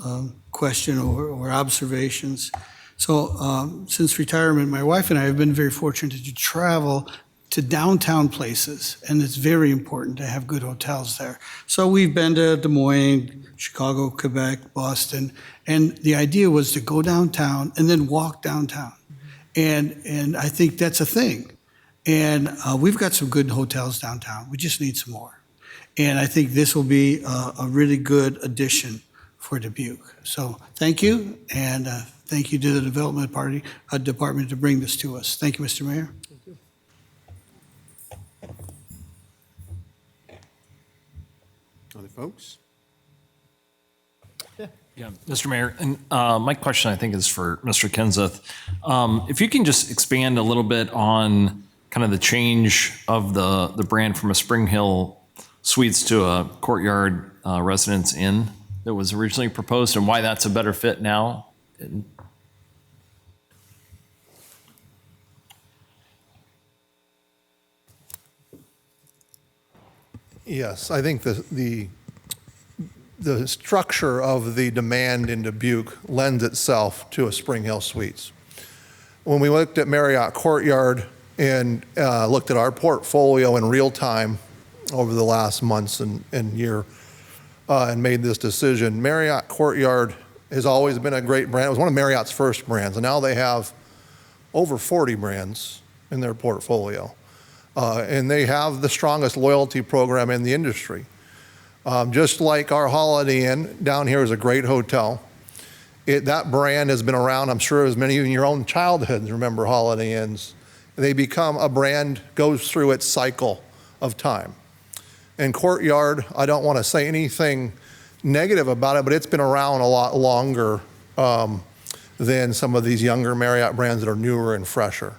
question or observations, so since retirement, my wife and I have been very fortunate to travel to downtown places, and it's very important to have good hotels there. So we've been to Des Moines, Chicago, Quebec, Boston, and the idea was to go downtown and then walk downtown. And I think that's a thing. And we've got some good hotels downtown. We just need some more. And I think this will be a really good addition for Dubuque. So thank you, and thank you to the Development Department to bring this to us. Thank you, Mr. Mayor. Thank you. Other folks? Yeah, Mr. Mayor, and my question I think is for Mr. Kenseth. If you can just expand a little bit on kind of the change of the brand from a Spring Hill Suites to a Courtyard Residence Inn that was originally proposed, and why that's a better fit now. Yes, I think the structure of the demand in Dubuque lends itself to a Spring Hill Suites. When we looked at Marriott Courtyard and looked at our portfolio in real time over the last months and year and made this decision, Marriott Courtyard has always been a great brand. It was one of Marriott's first brands, and now they have over 40 brands in their portfolio. And they have the strongest loyalty program in the industry. Just like our Holiday Inn down here is a great hotel. That brand has been around, I'm sure as many of you in your own childhoods remember Holiday Inns. They become a brand, goes through its cycle of time. And Courtyard, I don't want to say anything negative about it, but it's been around a lot longer than some of these younger Marriott brands that are newer and fresher.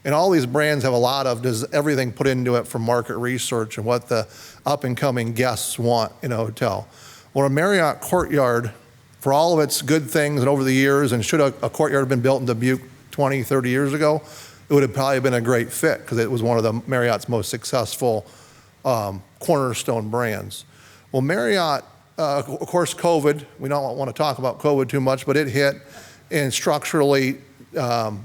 And all these brands have a lot of does everything put into it from market research and what the up and coming guests want in a hotel. Well, a Marriott Courtyard, for all of its good things and over the years, and should a Courtyard have been built in Dubuque 20, 30 years ago, it would have probably been a great fit because it was one of the Marriott's most successful cornerstone brands. Well, Marriott, of course, COVID, we don't want to talk about COVID too much, but it hit and structurally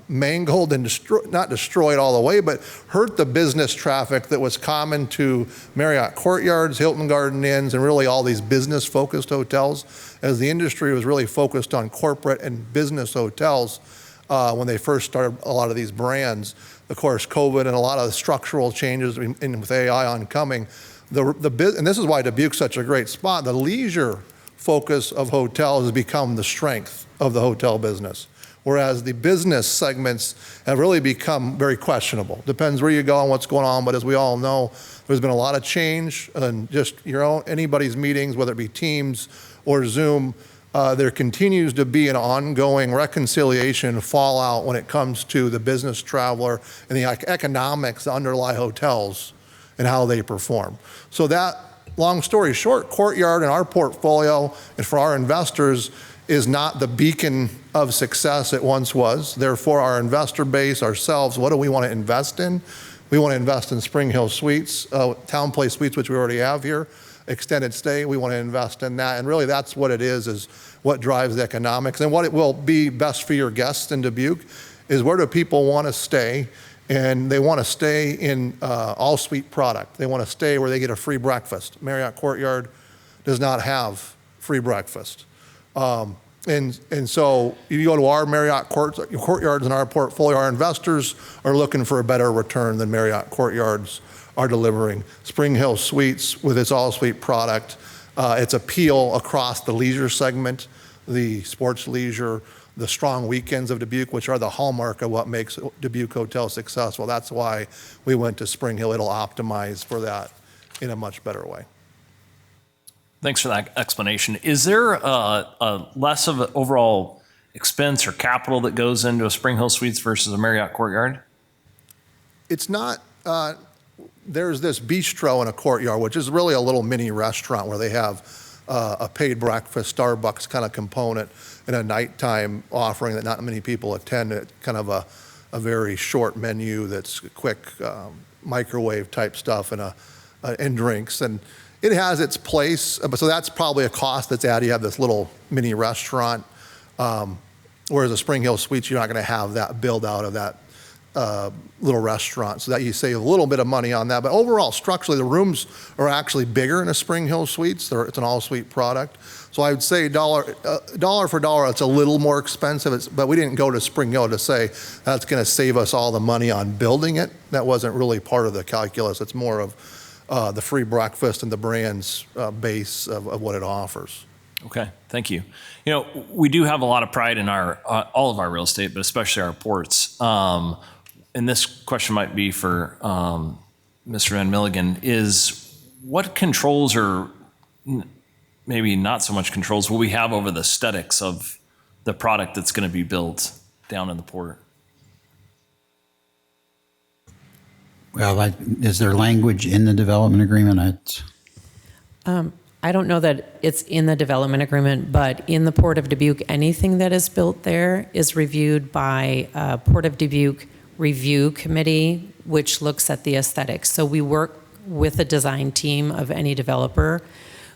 mangled and not destroyed all the way, but hurt the business traffic that was common to Marriott Courtyards, Hilton Garden Inns, and really all these business-focused hotels, as the industry was really focused on corporate and business hotels when they first started a lot of these brands. Of course, COVID and a lot of the structural changes with AI oncoming, and this is why Dubuque's such a great spot, the leisure focus of hotels has become the strength of the hotel business. Whereas the business segments have really become very questionable. Depends where you go and what's going on, but as we all know, there's been a lot of change and just anybody's meetings, whether it be Teams or Zoom, there continues to be an ongoing reconciliation fallout when it comes to the business traveler and the economics that underlie hotels and how they perform. So that, long story short, Courtyard in our portfolio and for our investors is not the beacon of success it once was. Therefore, our investor base, ourselves, what do we want to invest in? We want to invest in Spring Hill Suites, Town Place Suites, which we already have here, extended stay, we want to invest in that. And really that's what it is what drives the economics. And what it will be best for your guests in Dubuque is where do people want to stay? And they want to stay in all suite product. They want to stay where they get a free breakfast. Marriott Courtyard does not have free breakfast. And so you go to our Marriott Courtyards in our portfolio, our investors are looking for a better return than Marriott Courtyards are delivering. Spring Hill Suites with its all-suite product, its appeal across the leisure segment, the sports leisure, the strong weekends of Dubuque, which are the hallmark of what makes Dubuque Hotel successful. That's why we went to Spring Hill. It'll optimize for that in a much better way. Thanks for that explanation. Is there a less of an overall expense or capital that goes into a Spring Hill Suites versus a Marriott Courtyard? It's not. There's this bistro in a Courtyard, which is really a little mini restaurant where they have a paid breakfast, Starbucks kind of component, and a nighttime offering that not many people attend. It's kind of a very short menu that's quick microwave type stuff and drinks. And it has its place, so that's probably a cost that's added. You have this little mini restaurant, whereas a Spring Hill Suites, you're not going to have that build out of that little restaurant, so that you save a little bit of money on that. But overall, structurally, the rooms are actually bigger in a Spring Hill Suites. It's an all-suite product. So I would say dollar for dollar, it's a little more expensive. But we didn't go to Spring Hill to say that's going to save us all the money on building it. That wasn't really part of the calculus. It's more of the free breakfast and the brand's base of what it offers. Okay, thank you. You know, we do have a lot of pride in our all of our real estate, but especially our ports. And this question might be for Mr. Van Milligan, is what controls, or maybe not so much controls, will we have over the aesthetics of the product that's going to be built down in the port? Well, is there language in the development agreement? I don't know that it's in the development agreement, but in the Port of Dubuque, anything that is built there is reviewed by Port of Dubuque Review Committee, which looks at the aesthetics. So we work with a design team of any developer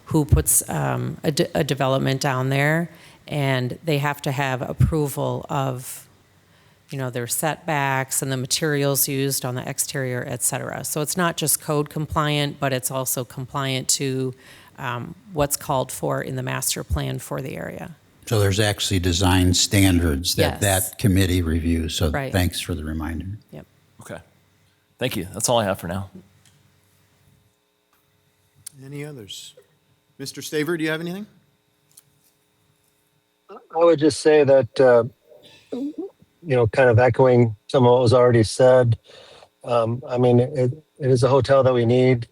who puts a development down there, and they have to have approval of, you know, their setbacks and the materials used on the exterior, et cetera. So it's not just code compliant, but it's also compliant to what's called for in the master plan for the area. So there's actually design standards that Yes. that committee reviews. So Right. thanks for the reminder. Yep. Okay, thank you. That's all I have for now. Any others? Mr. Staver, do you have anything? I would just say that, kind of echoing some of what was already said. I mean, it is a hotel that we need,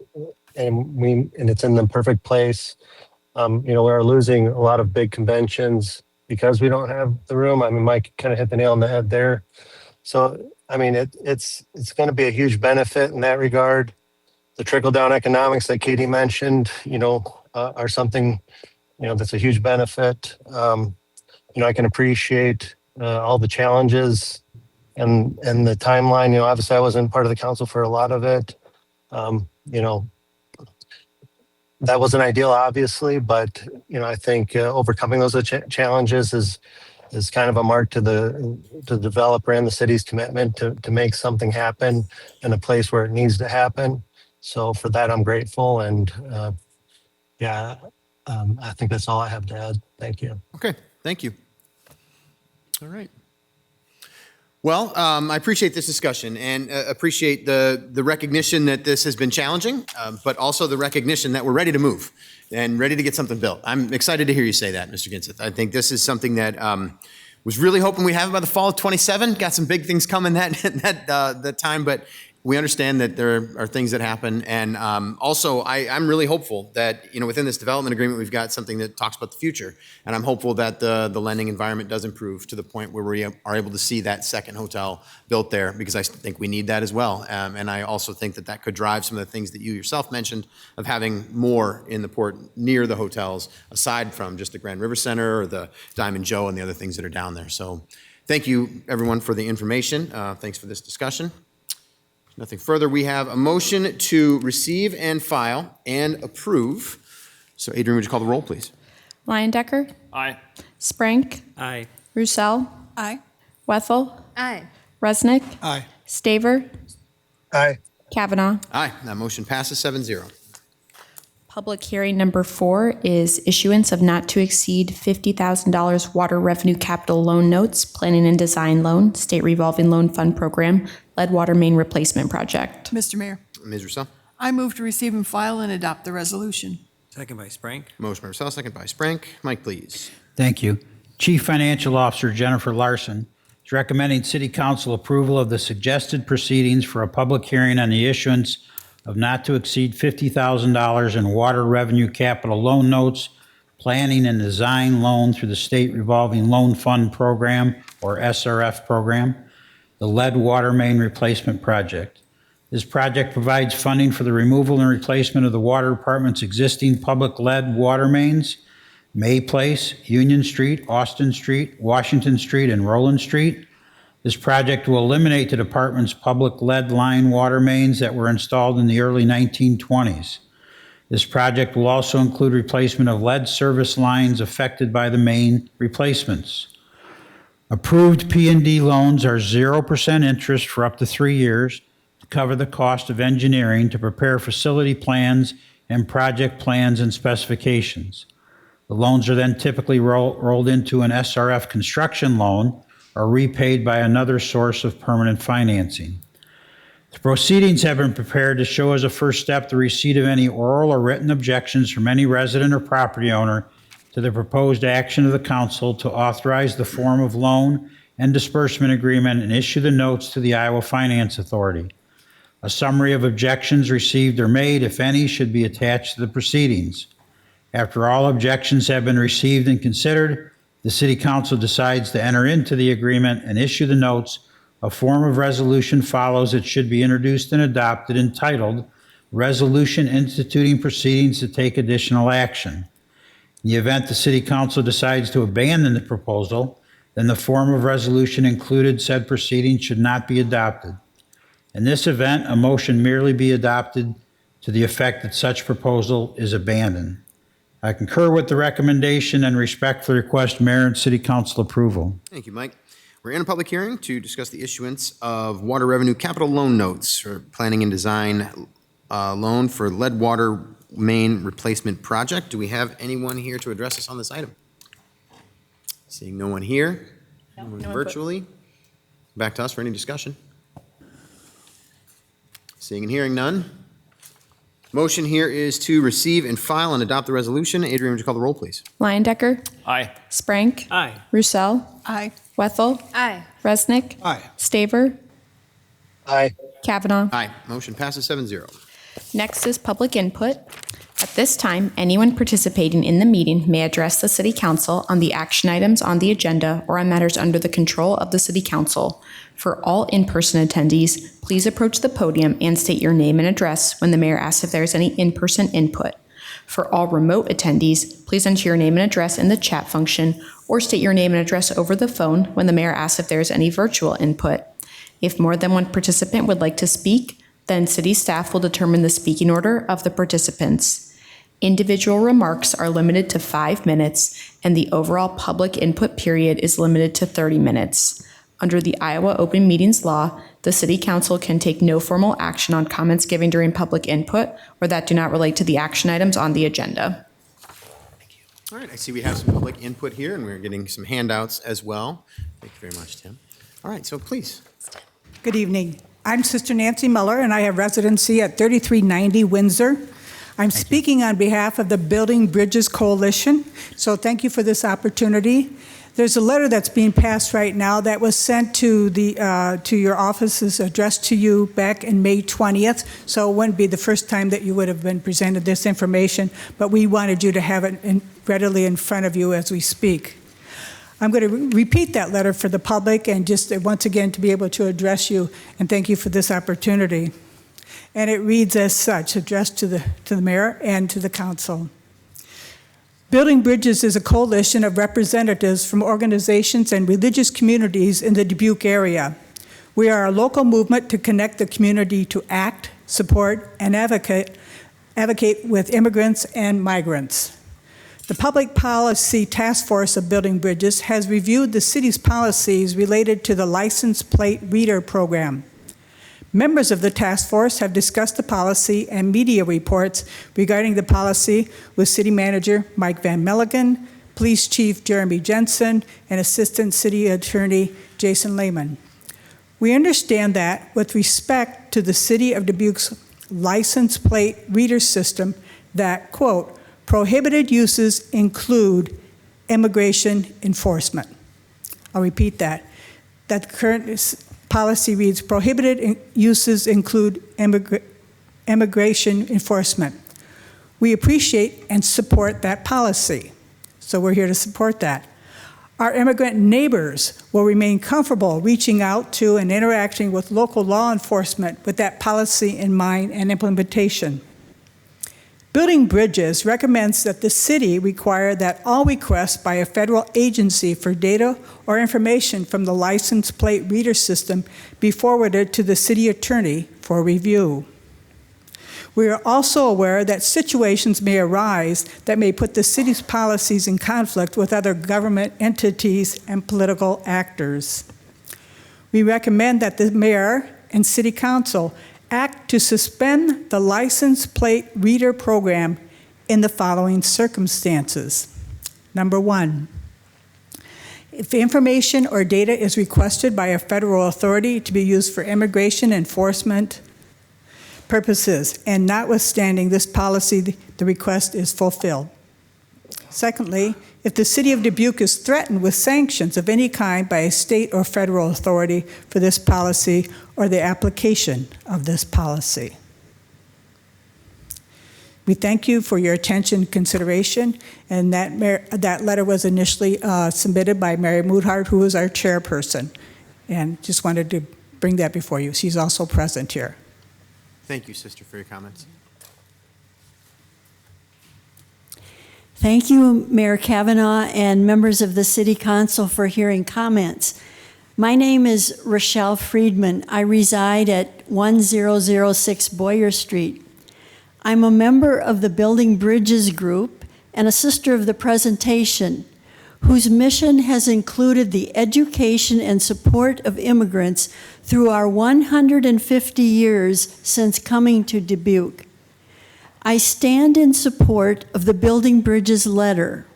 and it's in the perfect place. We are losing a lot of big conventions because we don't have the room. I mean, Mike kind of hit the nail on the head there. So, I mean, it's going to be a huge benefit in that regard. The trickle down economics that Katie mentioned, are something, that's a huge benefit. I can appreciate all the challenges and the timeline. Obviously I wasn't part of the council for a lot of it. That wasn't ideal, obviously, but I think overcoming those challenges is kind of a mark to the developer and the city's commitment to make something happen in a place where it needs to happen. So for that, I'm grateful, and I think that's all I have to add. Thank you. Okay, thank you. All right. Well, I appreciate this discussion and appreciate the recognition that this has been challenging, but also the recognition that we're ready to move and ready to get something built. I'm excited to hear you say that, Mr. Ginseth. I think this is something that was really hoping we have by the fall of 27. Got some big things coming that time, but we understand that there are things that happen. And also, I'm really hopeful that, within this development agreement, we've got something that talks about the future. And I'm hopeful that the lending environment does improve to the point where we are able to see that second hotel built there, because I think we need that as well. And I also think that could drive some of the things that you yourself mentioned of having more in the port near the hotels, aside from just the Grand River Center or the Diamond Joe and the other things that are down there. So thank you, everyone, for the information. Thanks for this discussion. Nothing further. We have a motion to receive and file and approve. So Adrian, would you call the roll, please? Leyendecker. Aye. Sprank. Aye. Roussel. Aye. Wethel. Aye. Resnick. Aye. Staver. Aye. Kavanaugh. Aye. That motion passes 7-0. Public hearing number 4 is issuance of not to exceed $50,000 water revenue capital loan notes, planning and design loan, state revolving loan fund program, lead water main replacement project. Mr. Mayor, Ms. Roussel. I move to receive and file and adopt the resolution. Second by Sprank. Motion by Roussel, second by Sprank. Mike, please. Thank you. Chief Financial Officer Jennifer Larson is recommending City Council approval of the suggested proceedings for a public hearing on the issuance of not to exceed $50,000 in water revenue capital loan notes, planning and design loan through the State Revolving Loan Fund Program, or SRF program, the lead water main replacement project. This project provides funding for the removal and replacement of the water department's existing public lead water mains, May Place, Union Street, Austin Street, Washington Street, and Roland Street. This project will eliminate the department's public lead line water mains that were installed in the early 1920s. This project will also include replacement of lead service lines affected by the main replacements. Approved P&D loans are 0% interest for up to 3 years to cover the cost of engineering to prepare facility plans and project plans and specifications. The loans are then typically rolled into an SRF construction loan or repaid by another source of permanent financing. The proceedings have been prepared to show as a first step the receipt of any oral or written objections from any resident or property owner to the proposed action of the council to authorize the form of loan and disbursement agreement and issue the notes to the Iowa Finance Authority. A summary of objections received or made, if any, should be attached to the proceedings. After all objections have been received and considered, the City Council decides to enter into the agreement and issue the notes. A form of resolution follows that should be introduced and adopted entitled Resolution Instituting Proceedings to Take Additional Action. In the event the City Council decides to abandon the proposal, then the form of resolution included said proceedings should not be adopted. In this event, a motion merely be adopted to the effect that such proposal is abandoned. I concur with the recommendation and respectfully request Mayor and City Council approval. Thank you, Mike. We're in a public hearing to discuss the issuance of water revenue capital loan notes for planning and design loan for lead water main replacement project. Do we have anyone here to address us on this item? Seeing no one here, no one virtually. Back to us for any discussion. Seeing and hearing none. Motion here is to receive and file and adopt the resolution. Adrian, would you call the roll, please? Leyendecker. Aye. Sprank. Aye. Roussel. Aye. Wethel. Aye. Resnick. Aye. Staver. Aye. Kavanaugh. Aye. Motion passes 7-0. Next is public input. At this time, anyone participating in the meeting may address the City Council on the action items on the agenda or on matters under the control of the City Council. For all in-person attendees, please approach the podium and state your name and address when the mayor asks if there is any in-person input. For all remote attendees, please enter your name and address in the chat function or state your name and address over the phone when the mayor asks if there is any virtual input. If more than one participant would like to speak, then city staff will determine the speaking order of the participants. Individual remarks are limited to 5 minutes, and the overall public input period is limited to 30 minutes. Under the Iowa Open Meetings Law, the City Council can take no formal action on comments given during public input or that do not relate to the action items on the agenda. All right, I see we have some public input here, and we're getting some handouts as well. Thank you very much, Tim. All right, so please. Good evening. I'm Sister Nancy Miller, and I have residency at 3390 Windsor. I'm speaking on behalf of the Building Bridges Coalition, so thank you for this opportunity. There's a letter that's being passed right now that was sent to your offices, addressed to you back in May 20th, so it wouldn't be the first time that you would have been presented this information, but we wanted you to have it readily in front of you as we speak. I'm going to repeat that letter for the public and just once again to be able to address you, and thank you for this opportunity. And it reads as such, addressed to the mayor and to the council. Building Bridges is a coalition of representatives from organizations and religious communities in the Dubuque area. We are a local movement to connect the community to act, support, and advocate with immigrants and migrants. The Public Policy Task Force of Building Bridges has reviewed the city's policies related to the license plate reader program. Members of the task force have discussed the policy and media reports regarding the policy with City Manager Mike Van Milligan, Police Chief Jeremy Jensen, and Assistant City Attorney Jason Lehman. We understand that with respect to the City of Dubuque's license plate reader system that, quote, prohibited uses include immigration enforcement. I'll repeat that. That the current policy reads, prohibited uses include immigration enforcement. We appreciate and support that policy, so we're here to support that. Our immigrant neighbors will remain comfortable reaching out to and interacting with local law enforcement with that policy in mind and implementation. Building Bridges recommends that the city require that all requests by a federal agency for data or information from the license plate reader system be forwarded to the city attorney for review. We are also aware that situations may arise that may put the city's policies in conflict with other government entities and political actors. We recommend that the mayor and city council act to suspend the license plate reader program in the following circumstances. Number one, if information or data is requested by a federal authority to be used for immigration enforcement purposes, and notwithstanding this policy, the request is fulfilled. Secondly, if the City of Dubuque is threatened with sanctions of any kind by a state or federal authority for this policy or the application of this policy. We thank you for your attention and consideration, and that letter was initially submitted by Mary Moodhart, who is our chairperson, and just wanted to bring that before you. She's also present here. Thank you, Sister, for your comments. Thank you, Mayor Kavanaugh and members of the City Council for hearing comments. My name is Rochelle Friedman. I reside at 1006 Boyer Street. I'm a member of the Building Bridges group and a sister of the presentation, whose mission has included the education and support of immigrants through our 150 years since coming to Dubuque. I stand in support of the Building Bridges letter,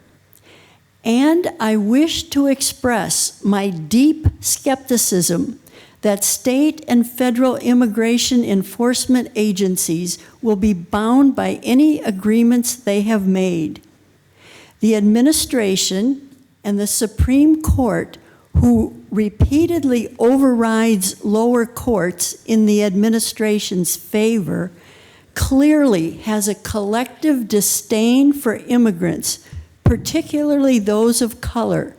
and I wish to express my deep skepticism that state and federal immigration enforcement agencies will be bound by any agreements they have made. The administration and the Supreme Court, who repeatedly overrides lower courts in the administration's favor, clearly has a collective disdain for immigrants, particularly those of color,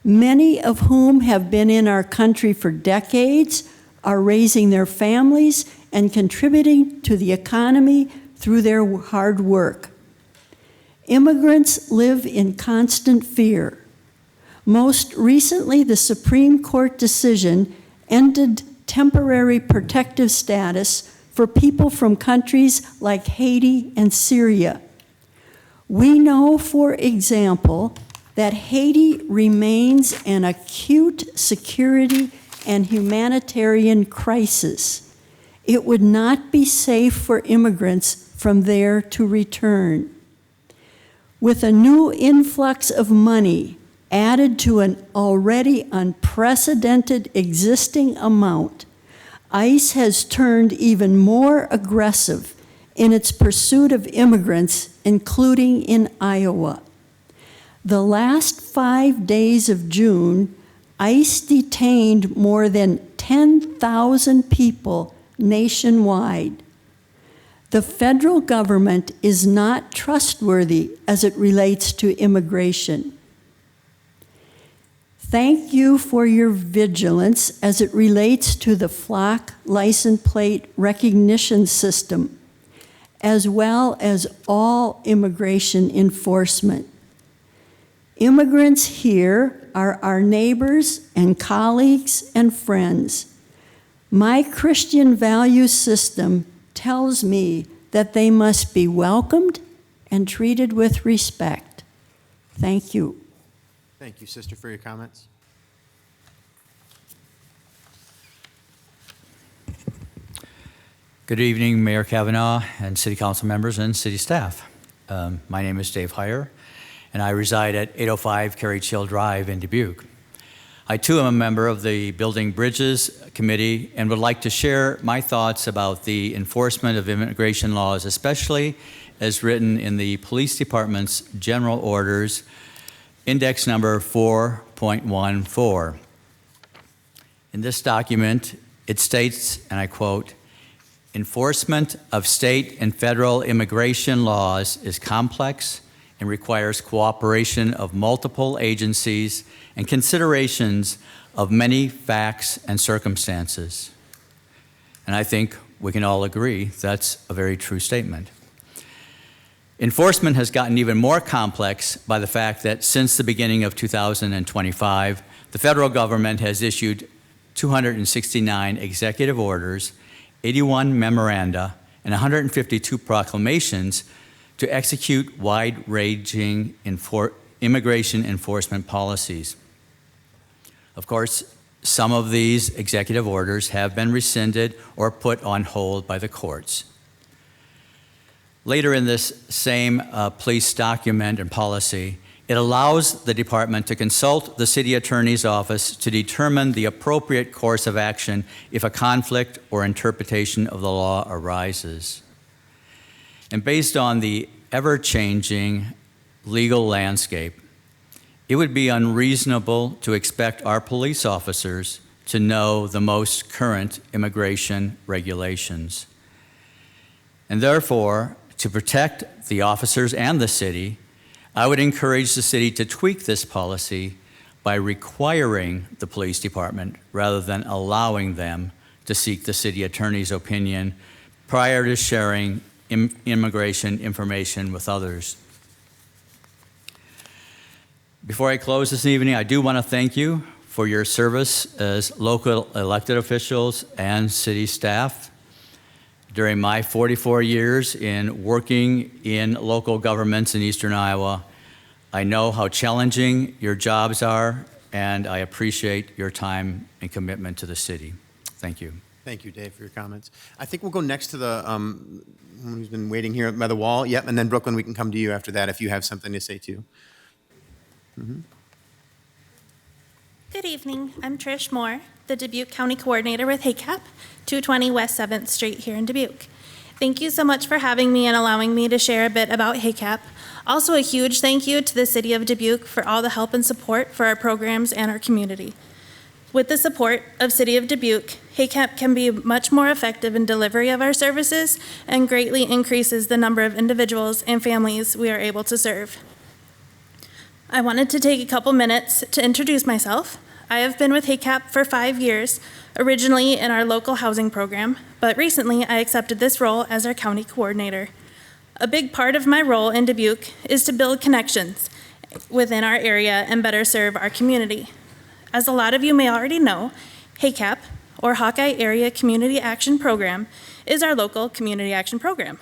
many of whom have been in our country for decades, are raising their families, and contributing to the economy through their hard work. Immigrants live in constant fear. Most recently, the Supreme Court decision ended temporary protective status for people from countries like Haiti and Syria. We know, for example, that Haiti remains an acute security and humanitarian crisis. It would not be safe for immigrants from there to return. With a new influx of money added to an already unprecedented existing amount, ICE has turned even more aggressive in its pursuit of immigrants, including in Iowa. The last 5 days of June, ICE detained more than 10,000 people nationwide. The federal government is not trustworthy as it relates to immigration. Thank you for your vigilance as it relates to the flock license plate recognition system, as well as all immigration enforcement. Immigrants here are our neighbors and colleagues and friends. My Christian value system tells me that they must be welcomed and treated with respect. Thank you. Thank you, sister, for your comments. Good evening, Mayor Kavanaugh and City Council members and city staff. My name is Dave Heyer, and I reside at 805 Carriage Hill Drive in Dubuque. I too am a member of the Building Bridges Committee and would like to share my thoughts about the enforcement of immigration laws, especially as written in the Police Department's General Orders, Index number 4.14. In this document, it states, and I quote, "Enforcement of state and federal immigration laws is complex and requires cooperation of multiple agencies and considerations of many facts and circumstances." And I think we can all agree that's a very true statement. Enforcement has gotten even more complex by the fact that since the beginning of 2025, the federal government has issued 269 executive orders, 81 memoranda, and 152 proclamations to execute wide-ranging immigration enforcement policies. Of course, some of these executive orders have been rescinded or put on hold by the courts. Later in this same police document and policy, it allows the department to consult the city attorney's office to determine the appropriate course of action if a conflict or interpretation of the law arises. And based on the ever-changing legal landscape, it would be unreasonable to expect our police officers to know the most current immigration regulations. And therefore, to protect the officers and the city, I would encourage the city to tweak this policy by requiring the police department rather than allowing them to seek the city attorney's opinion prior to sharing immigration information with others. Before I close this evening, I do want to thank you for your service as local elected officials and city staff. During my 44 years in working in local governments in Eastern Iowa, I know how challenging your jobs are, and I appreciate your time and commitment to the city. Thank you. Thank you, Dave, for your comments. I think we'll go next to the one who's been waiting here by the wall. Yep, and then Brooklyn, we can come to you after that if you have something to say too. Mm-hmm. Good evening. I'm Trish Moore, the Dubuque County Coordinator with HACAP, 220 West 7th Street here in Dubuque. Thank you so much for having me and allowing me to share a bit about HACAP. Also a huge thank you to the City of Dubuque for all the help and support for our programs and our community. With the support of City of Dubuque, HACAP can be much more effective in delivery of our services and greatly increases the number of individuals and families we are able to serve. I wanted to take a couple minutes to introduce myself. I have been with HACAP for 5 years, originally in our local housing program, but recently I accepted this role as our county coordinator. A big part of my role in Dubuque is to build connections within our area and better serve our community. As a lot of you may already know, HACAP, or Hawkeye Area Community Action Program, is our local community action program.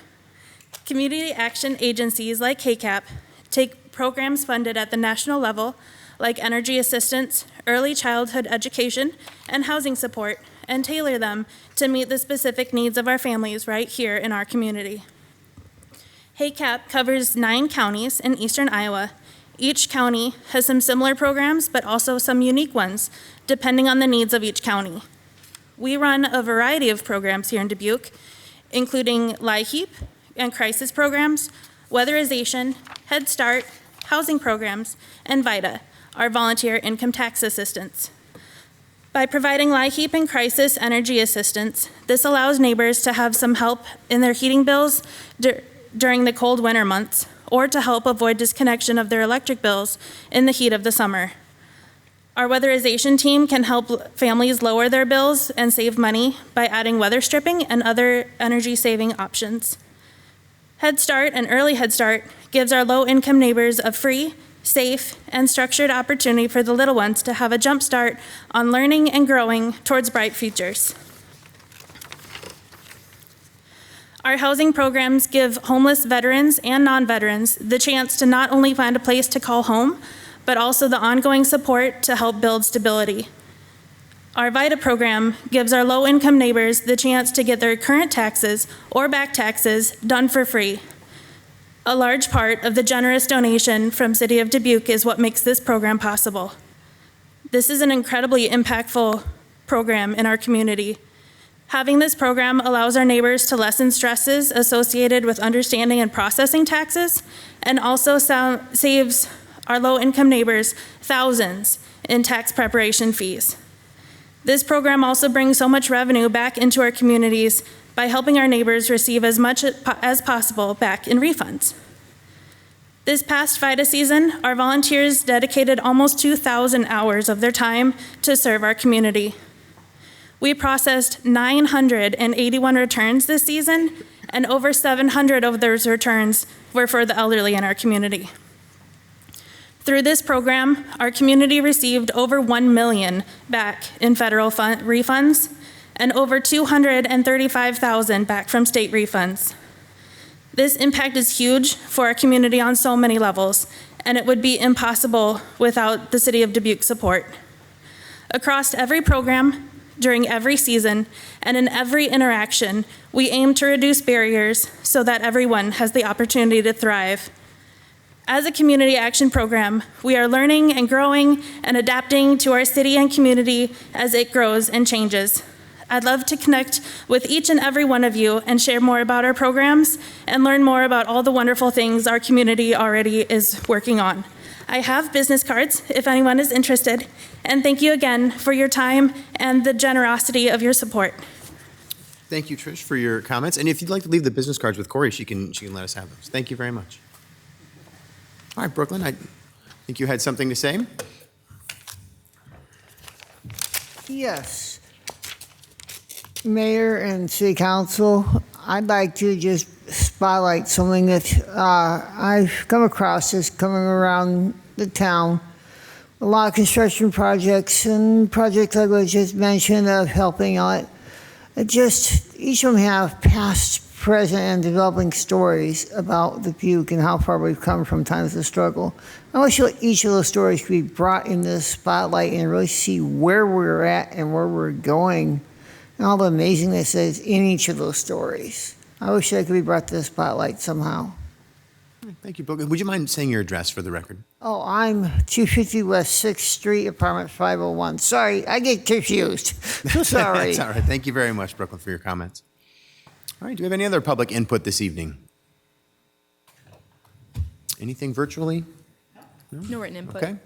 Community action agencies like HACAP take programs funded at the national level, like energy assistance, early childhood education, and housing support, and tailor them to meet the specific needs of our families right here in our community. HACAP covers 9 counties in eastern Iowa. Each county has some similar programs, but also some unique ones, depending on the needs of each county. We run a variety of programs here in Dubuque, including LIHEAP and crisis programs, weatherization, Head Start, housing programs, and VITA, our volunteer income tax assistance. By providing LIHEAP and crisis energy assistance, this allows neighbors to have some help in their heating bills during the cold winter months, or to help avoid disconnection of their electric bills in the heat of the summer. Our weatherization team can help families lower their bills and save money by adding weather stripping and other energy-saving options. Head Start and Early Head Start gives our low-income neighbors a free, safe, and structured opportunity for the little ones to have a jump start on learning and growing towards bright futures. Our housing programs give homeless veterans and non-veterans the chance to not only find a place to call home, but also the ongoing support to help build stability. Our VITA program gives our low-income neighbors the chance to get their current taxes or back taxes done for free. A large part of the generous donation from City of Dubuque is what makes this program possible. This is an incredibly impactful program in our community. Having this program allows our neighbors to lessen stresses associated with understanding and processing taxes, and also saves our low-income neighbors thousands in tax preparation fees. This program also brings so much revenue back into our communities by helping our neighbors receive as much as possible back in refunds. This past VITA season, our volunteers dedicated almost 2,000 hours of their time to serve our community. We processed 981 returns this season, and over 700 of those returns were for the elderly in our community. Through this program, our community received over $1 million back in federal refunds and over $235,000 back from state refunds. This impact is huge for our community on so many levels, and it would be impossible without the City of Dubuque support. Across every program, during every season, and in every interaction, we aim to reduce barriers so that everyone has the opportunity to thrive. As a community action program, we are learning and growing and adapting to our city and community as it grows and changes. I'd love to connect with each and every one of you and share more about our programs and learn more about all the wonderful things our community already is working on. I have business cards if anyone is interested, and thank you again for your time and the generosity of your support. Thank you, Trish, for your comments. And if you'd like to leave the business cards with Corey, she can let us have those. Thank you very much. All right, Brooklyn, I think you had something to say. Yes. Mayor and City Council, I'd like to just spotlight something that I've come across as coming around the town. A lot of construction projects and projects like I just mentioned of helping out. Each of them have past, present, and developing stories about Dubuque and how far we've come from times of struggle. I wish each of those stories could be brought in this spotlight and really see where we're at and where we're going and all the amazingness that is in each of those stories. I wish that could be brought to the spotlight somehow. Thank you, Brooklyn. Would you mind saying your address for the record? Oh, I'm 250 West 6th Street, apartment 501. Sorry, I get confused. So sorry. That's all right. Thank you very much, Brooklyn, for your comments. All right, do we have any other public input this evening? Anything virtually? No written input. Okay.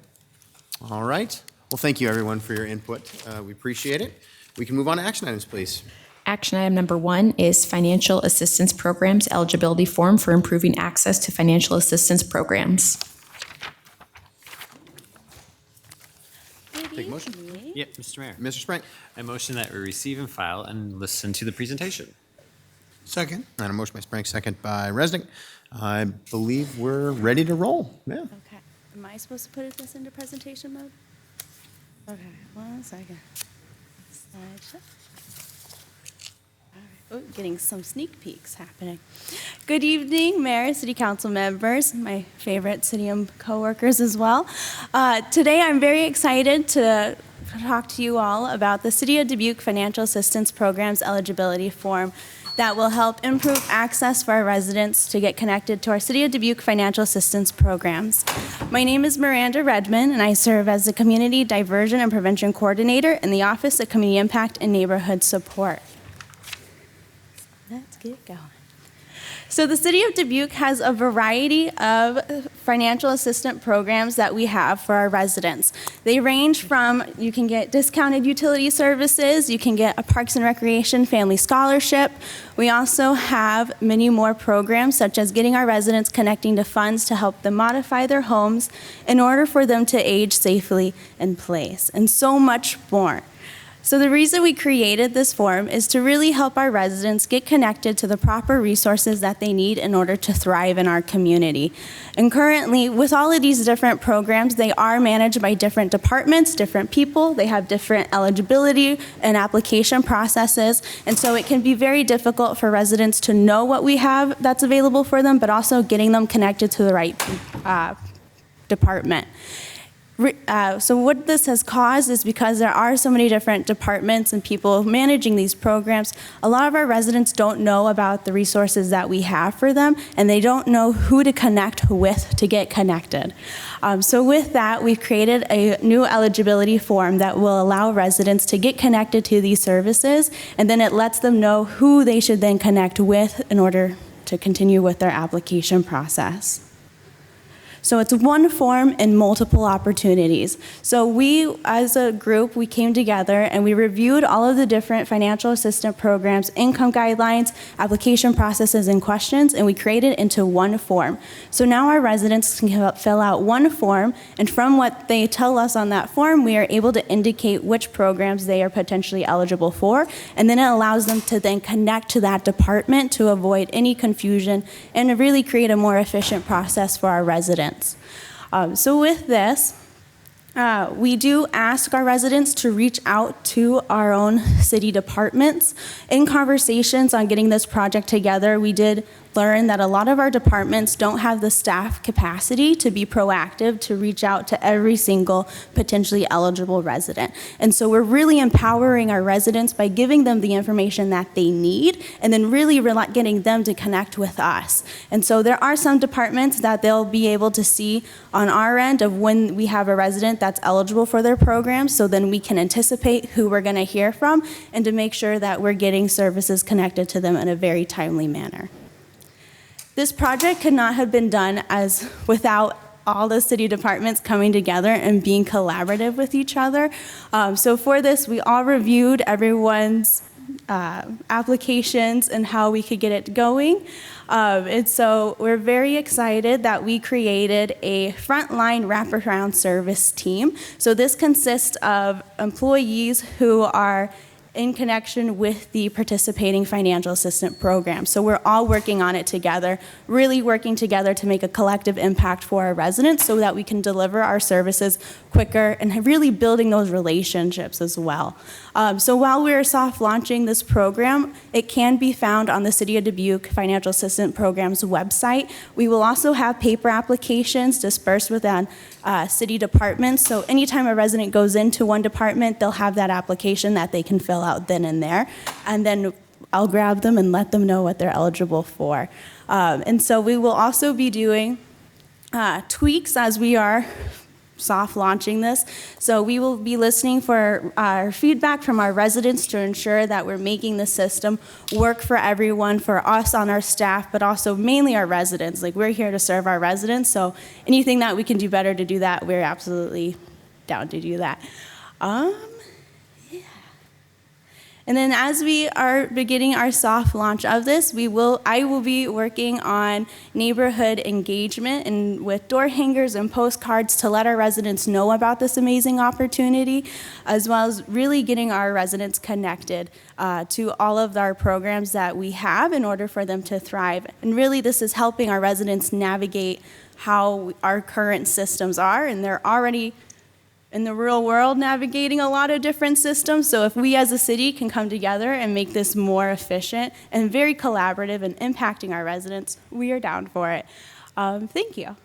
All right. Well, Well, thank you, everyone, for your input. We appreciate it. We can move on to action items, please. Action item number 1 is Financial Assistance Programs Eligibility Form for Improving Access to Financial Assistance Programs. Take a motion. Yep, Mr. Mayor. Mr. Sprank. I motion that we receive and file and listen to the presentation. Second. And a motion by Sprank, second by Resnick. I believe we're ready to roll. Yeah. Okay. Am I supposed to put this into presentation mode? Okay, 1 second. Slideshow. All right. Oh, getting some sneak peeks happening. Good evening, Mayor, City Council members, my favorite city coworkers as well. Today, I'm very excited to talk to you all about the City of Dubuque Financial Assistance Program's eligibility form that will help improve access for our residents to get connected to our City of Dubuque financial assistance programs. My name is Miranda Redmond, and I serve as the Community Diversion and Prevention Coordinator in the Office of Community Impact and Neighborhood Support. Let's get going. So the City of Dubuque has a variety of financial assistance programs that we have for our residents. They range from, you can get discounted utility services, you can get a Parks and Recreation Family Scholarship. We also have many more programs, such as getting our residents connecting to funds to help them modify their homes in order for them to age safely in place, and so much more. So the reason we created this form is to really help our residents get connected to the proper resources that they need in order to thrive in our community. And currently, with all of these different programs, they are managed by different departments, different people. They have different eligibility and application processes. And so it can be very difficult for residents to know what we have that's available for them, but also getting them connected to the right department. So what this has caused is because there are so many different departments and people managing these programs, a lot of our residents don't know about the resources that we have for them, and they don't know who to connect with to get connected. So with that, we've created a new eligibility form that will allow residents to get connected to these services, and then it lets them know who they should then connect with in order to continue with their application process. So it's one form and multiple opportunities. So we, as a group, we came together and we reviewed all of the different financial assistance programs, income guidelines, application processes, and questions, and we created it into one form. So now our residents can fill out one form, and from what they tell us on that form, we are able to indicate which programs they are potentially eligible for, and then it allows them to then connect to that department to avoid any confusion and to really create a more efficient process for our residents. So with this, we do ask our residents to reach out to our own city departments. In conversations on getting this project together, we did learn that a lot of our departments don't have the staff capacity to be proactive to reach out to every single potentially eligible resident. And so we're really empowering our residents by giving them the information that they need and then really getting them to connect with us. And so there are some departments that they'll be able to see on our end of when we have a resident that's eligible for their program, so then we can anticipate who we're going to hear from and to make sure that we're getting services connected to them in a very timely manner. This project could not have been done without all the city departments coming together and being collaborative with each other. So for this, we all reviewed everyone's applications and how we could get it going. And so we're very excited that we created a frontline wraparound service team. So this consists of employees who are in connection with the participating financial assistance program. So we're all working on it together, really working together to make a collective impact for our residents so that we can deliver our services quicker and really building those relationships as well. So while we're soft launching this program, it can be found on the City of Dubuque Financial Assistance Program's website. We will also have paper applications dispersed within city departments. So anytime a resident goes into one department, they'll have that application that they can fill out then and there. And then I'll grab them and let them know what they're eligible for. And so we will also be doing tweaks as we are soft launching this. So we will be listening for our feedback from our residents to ensure that we're making the system work for everyone, for us on our staff, but also mainly our residents. Like, we're here to serve our residents, so anything that we can do better to do that, we're absolutely down to do that. Yeah. And then as we are beginning our soft launch of this, I will be working on neighborhood engagement and with door hangers and postcards to let our residents know about this amazing opportunity, as well as really getting our residents connected to all of our programs that we have in order for them to thrive. And really this is helping our residents navigate how our current systems are, and they're already in the real world navigating a lot of different systems. So if we as a city can come together and make this more efficient and very collaborative and impacting our residents, we are down for it. Thank you.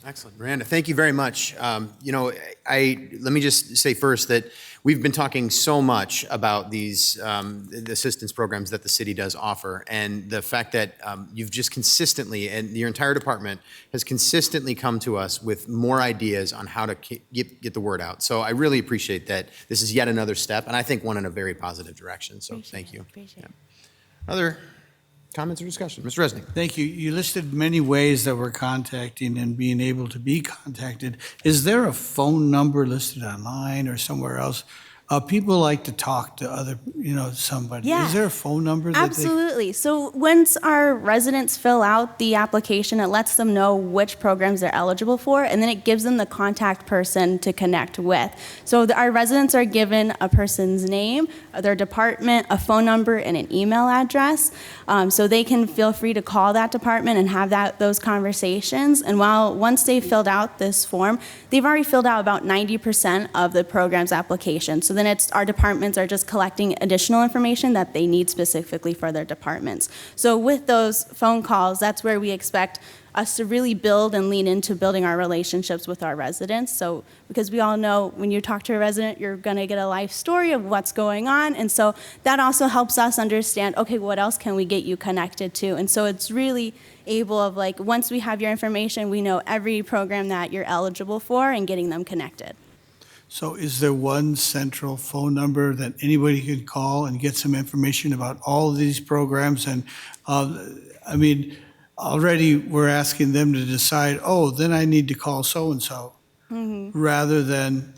Excellent. Miranda, thank you very much. Let me just say first that we've been talking so much about these the assistance programs that the city does offer, and the fact that you've just consistently, and your entire department has consistently come to us with more ideas on how to get the word out. So I really appreciate that. This is yet another step, and I think one in a very positive direction. So thank you. Appreciate it. Other comments or discussion? Mr. Resnick. Thank you. You listed many ways that we're contacting and being able to be contacted. Is there a phone number listed online or somewhere else? People like to talk to other, somebody. Yeah. Is there a phone number that Absolutely. So once our residents fill out the application, it lets them know which programs they're eligible for, and then it gives them the contact person to connect with. So our residents are given a person's name, their department, a phone number, and an email address. So they can feel free to call that department and have those conversations. And once they've filled out this form, they've already filled out about 90% of the program's application. So then our departments are just collecting additional information that they need specifically for their departments. So with those phone calls, that's where we expect us to really build and lean into building our relationships with our residents. So because we all know when you talk to a resident, you're going to get a life story of what's going on. And so that also helps us understand, okay, what else can we get you connected to? And so it's really able of once we have your information, we know every program that you're eligible for and getting them connected. So is there one central phone number that anybody can call and get some information about all of these programs? And already we're asking them to decide, then I need to call so-and-so, rather than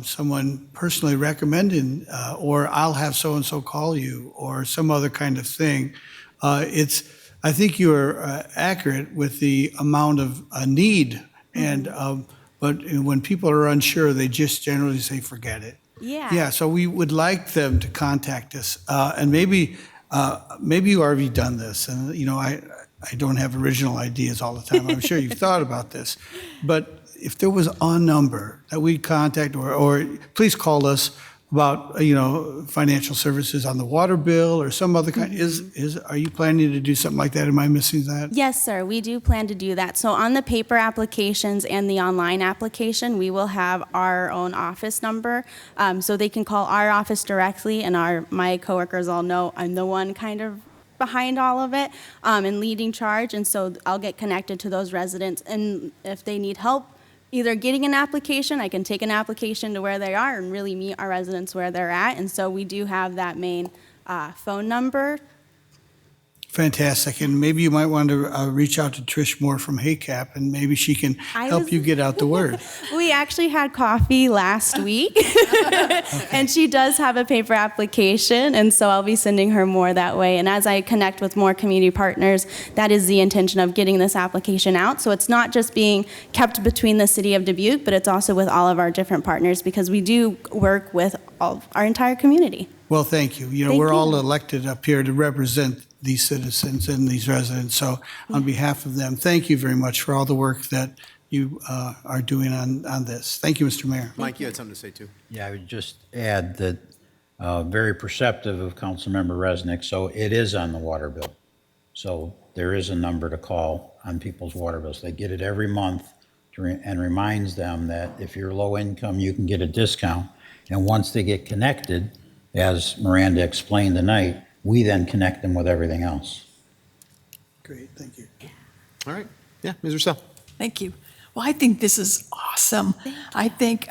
someone personally recommending, or I'll have so-and-so call you, or some other kind of thing. I think you're accurate with the amount of need, but when people are unsure, they just generally say, forget it. Yeah. Yeah, so we would like them to contact us. And maybe you've already done this. And, I don't have original ideas all the time. I'm sure you've thought about this. But if there was a number that we'd contact, or please call us about, financial services on the water bill or some other kind, are you planning to do something like that? Am I missing that? Yes, sir. We do plan to do that. So on the paper applications and the online application, we will have our own office number. So they can call our office directly, and my coworkers all know I'm the one kind of behind all of it and leading charge. And so I'll get connected to those residents. And if they need help either getting an application, I can take an application to where they are and really meet our residents where they're at. And so we do have that main phone number. Fantastic. And maybe you might want to reach out to Trish Moore from HACAP, and maybe she can help you get out the word. We actually had coffee last week, and she does have a paper application, and so I'll be sending her more that way. And as I connect with more community partners, that is the intention of getting this application out. So it's not just being kept between the city of Dubuque, but it's also with all of our different partners, because we do work with our entire community. Well, thank you. We're all elected up here to represent these citizens and these residents. So on behalf of them, thank you very much for all the work that you are doing on this. Thank you, Mr. Mayor. Mike, you had something to say too. Yeah, I would just add that very perceptive of Councilmember Resnick. So it is on the water bill. So there is a number to call on people's water bills. They get it every month and reminds them that if you're low income, you can get a discount. And once they get connected, as Miranda explained tonight, we then connect them with everything else. Great, thank you. All right. Yeah, Ms. Russell. Thank you. Well, I think this is awesome. I think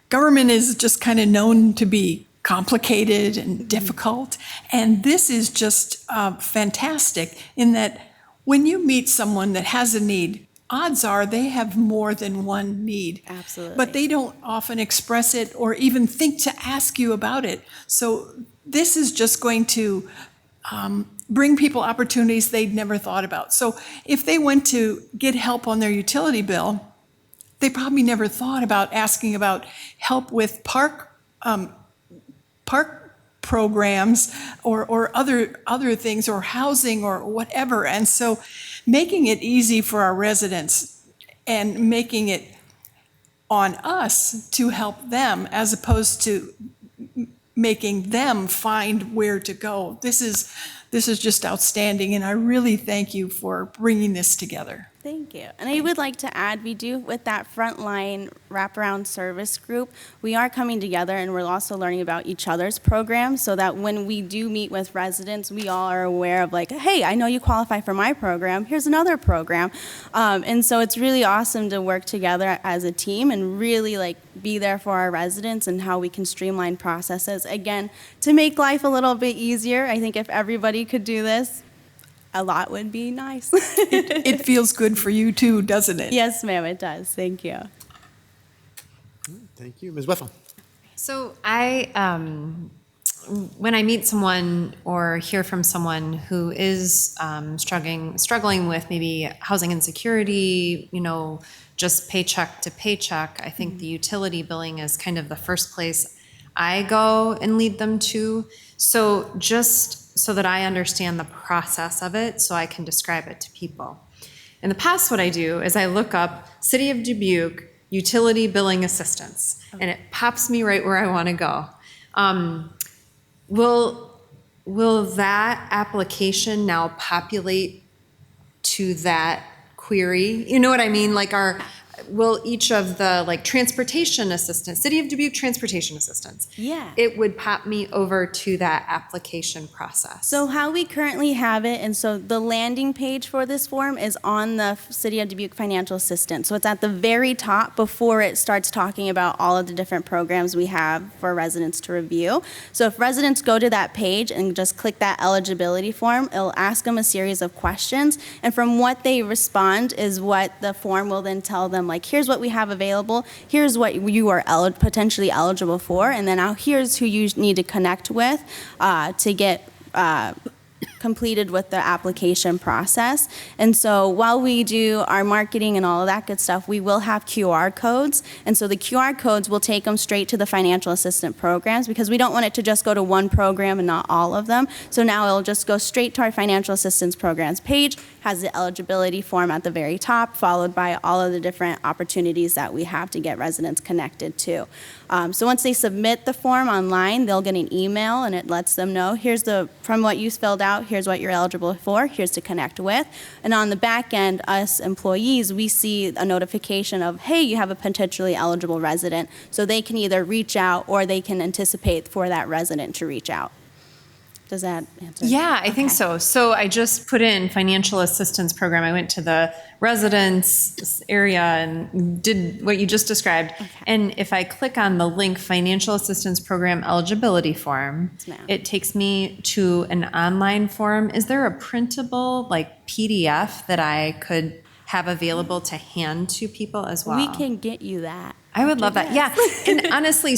government is just kind of known to be complicated and difficult, and this is just fantastic in that when you meet someone that has a need, odds are they have more than one need. Absolutely. But they don't often express it or even think to ask you about it. So this is just going to bring people opportunities they'd never thought about. So if they went to get help on their utility bill, they probably never thought about asking about help with park programs or other things, or housing or whatever. And so making it easy for our residents and making it on us to help them as opposed to making them find where to go. This is just outstanding, and I really thank you for bringing this together. Thank you. And I would like to add, we do, with that frontline wraparound service group, we are coming together and we're also learning about each other's programs so that when we do meet with residents, we all are aware of like, hey, I know you qualify for my program, here's another program. And so it's really awesome to work together as a team and really like be there for our residents and how we can streamline processes. Again, to make life a little bit easier, I think if everybody could do this, a lot would be nice. It feels good for you too, doesn't it? Yes, ma'am, it does. Thank you. Thank you. Ms. Weffel. So when I meet someone or hear from someone who is struggling with maybe housing insecurity, just paycheck to paycheck, I think the utility billing is kind of the first place I go and lead them to. So just so that I understand the process of it, so I can describe it to people. In the past, what I do is I look up City of Dubuque utility billing assistance, and it pops me right where I want to go. Will that application now populate to that query? You know what I mean? Like will each of the transportation assistants, City of Dubuque transportation assistants, Yeah. it would pop me over to that application process. So how we currently have it, and so the landing page for this form is on the City of Dubuque Financial Assistance. So it's at the very top before it starts talking about all of the different programs we have for residents to review. So if residents go to that page and just click that eligibility form, it'll ask them a series of questions, and from what they respond is what the form will then tell them, like, here's what we have available, here's what you are potentially eligible for, and then now here's who you need to connect with to get completed with the application process. And so while we do our marketing and all of that good stuff, we will have QR codes. And so the QR codes will take them straight to the financial assistant programs because we don't want it to just go to one program and not all of them. So now it'll just go straight to our financial assistance programs page, has the eligibility form at the very top, followed by all of the different opportunities that we have to get residents connected to. So once they submit the form online, they'll get an email and it lets them know, from what you filled out, here's what you're eligible for, here's to connect with. And on the back end, us employees, we see a notification of, hey, you have a potentially eligible resident. So they can either reach out or they can anticipate for that resident to reach out. Does that answer? Yeah, I think so. So I just put in financial assistance program. I went to the residence area and did what you just described. Okay. And if I click on the link financial assistance program eligibility form, it takes me to an online form. Is there a printable PDF that I could have available to hand to people as well? We can get you that. I would love that. Yeah. And honestly,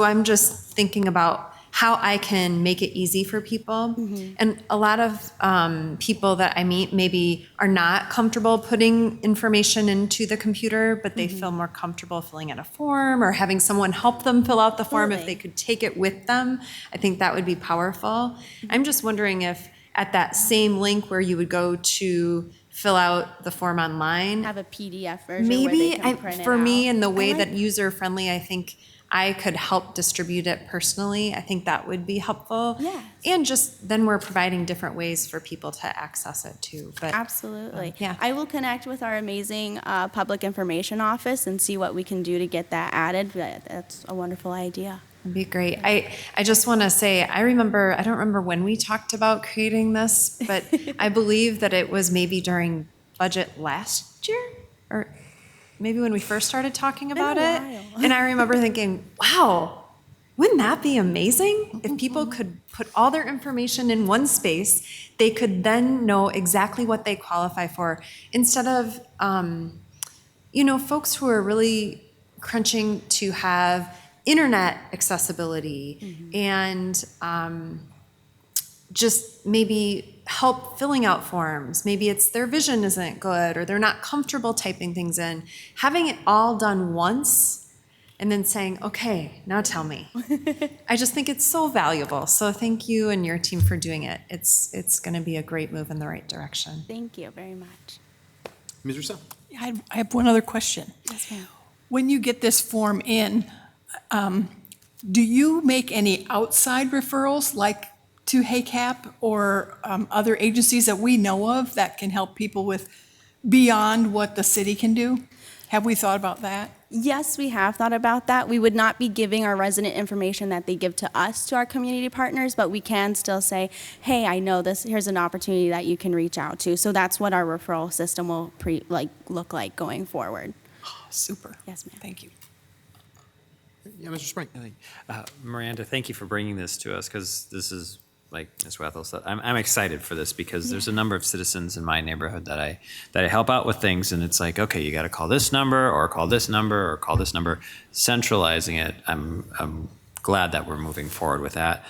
I'm just thinking about how I can make it easy for people. Mm-hmm. And a lot of people that I meet maybe are not comfortable putting information into the computer, but they feel more comfortable filling out a form or having someone help them fill out the form if they could take it with them. I think that would be powerful. I'm just wondering if at that same link where you would go to fill out the form online, have a PDF version maybe where they can print it for me out. in the way that user-friendly, I think I could help distribute it personally. I think that would be helpful. Yeah. And just then we're providing different ways for people to access it too. But Absolutely. yeah. I will connect with our amazing public information office and see what we can do to get that added. That's a wonderful idea. It'd be great. I just want to say, I don't remember when we talked about creating this, but I believe that it was maybe during budget last year or maybe when we first started talking about it. And I remember thinking, wow, Wouldn't that be amazing? If people could put all their information in one space, they could then know exactly what they qualify for instead of, folks who are really crunching to have internet accessibility and just maybe help filling out forms. Maybe it's their vision isn't good or they're not comfortable typing things in. Having it all done once and then saying, okay, now tell me. I just think it's so valuable. So thank you and your team for doing it. It's going to be a great move in the right direction. Thank you very much. Ms. Rousseau? I have one other question. Yes, ma'am. When you get this form in, do you make any outside referrals, like to HACAP or other agencies that we know of that can help people with beyond what the city can do? Have we thought about that? Yes, we have thought about that. We would not be giving our resident information that they give to us to our community partners, but we can still say, hey, I know this, here's an opportunity that you can reach out to. So that's what our referral system will look like going forward. Super. Yes, ma'am. Thank you. Yeah, Mr. Spring. Miranda, thank you for bringing this to us because this is, like Ms. Wethel said, I'm excited for this because there's a number of citizens in my neighborhood that I help out with things, and it's like, okay, you got to call this number or call this number or call this number. Centralizing it, I'm glad that we're moving forward with that.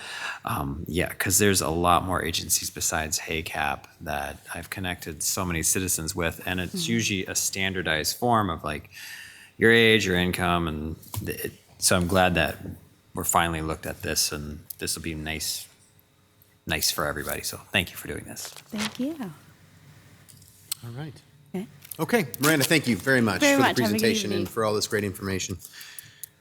Because there's a lot more agencies besides HACAP that I've connected so many citizens with, and it's usually a standardized form of like your age, your income, and so I'm glad that we're finally looked at this, and this will be nice for everybody. So thank you for doing this. Thank you. All right. Okay. Okay, Miranda, thank you very much Very for the much. Have a good presentation and evening. for all this great information.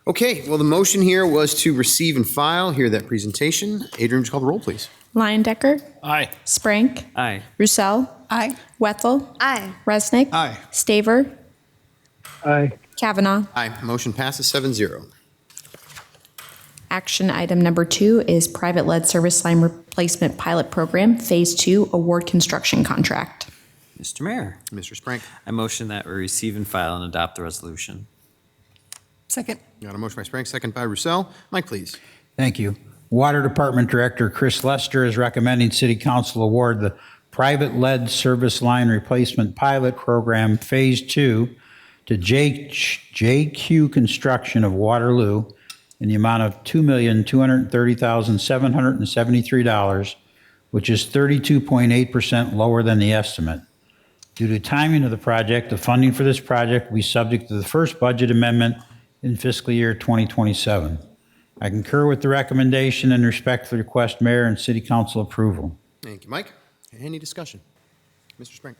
Okay, well, the motion here was to receive and file. Hear that presentation. Adrian, would you call the roll, please? Leyendecker. Aye. Sprank. Aye. Roussel. Aye. Wethel. Aye. Resnick. Aye. Staver. Aye. Kavanaugh. Aye. Motion passes 7-0. Action item number 2 is private lead service line replacement pilot program, Phase 2 award construction contract. Mr. Mayor, Mr. Sprank. I motion that we receive and file and adopt the resolution. Second. Got a motion by Sprank, second by Roussel. Mike, please. Thank you. Water Department Director Chris Lester is recommending City Council award the private lead service line replacement pilot program Phase 2 to JQ Construction of Waterloo in the amount of $2,230,773, which is 32.8% lower than the estimate. Due to timing of the project, the funding for this project will be subject to the first budget amendment in fiscal year 2027. I concur with the recommendation and respectfully request Mayor and City Council approval. Thank you, Mike. Any discussion? Mr. Sprank.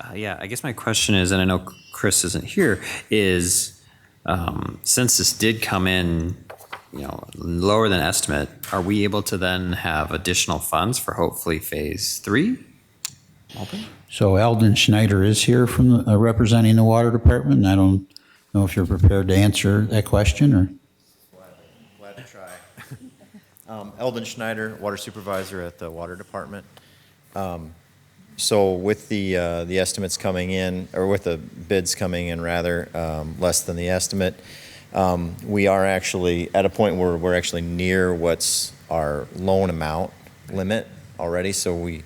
I guess my question is, and I know Chris isn't here, is since this did come in, lower than estimate, are we able to then have additional funds for hopefully Phase 3? Open? So Eldon Schneider is here from representing the Water Department. And I don't know if you're prepared to answer that question or. Glad to try. Eldon Schneider, Water Supervisor at the Water Department. So with the estimates coming in, or with the bids coming in rather, less than the estimate, we are actually at a point where we're actually near what's our loan amount limit already. So we,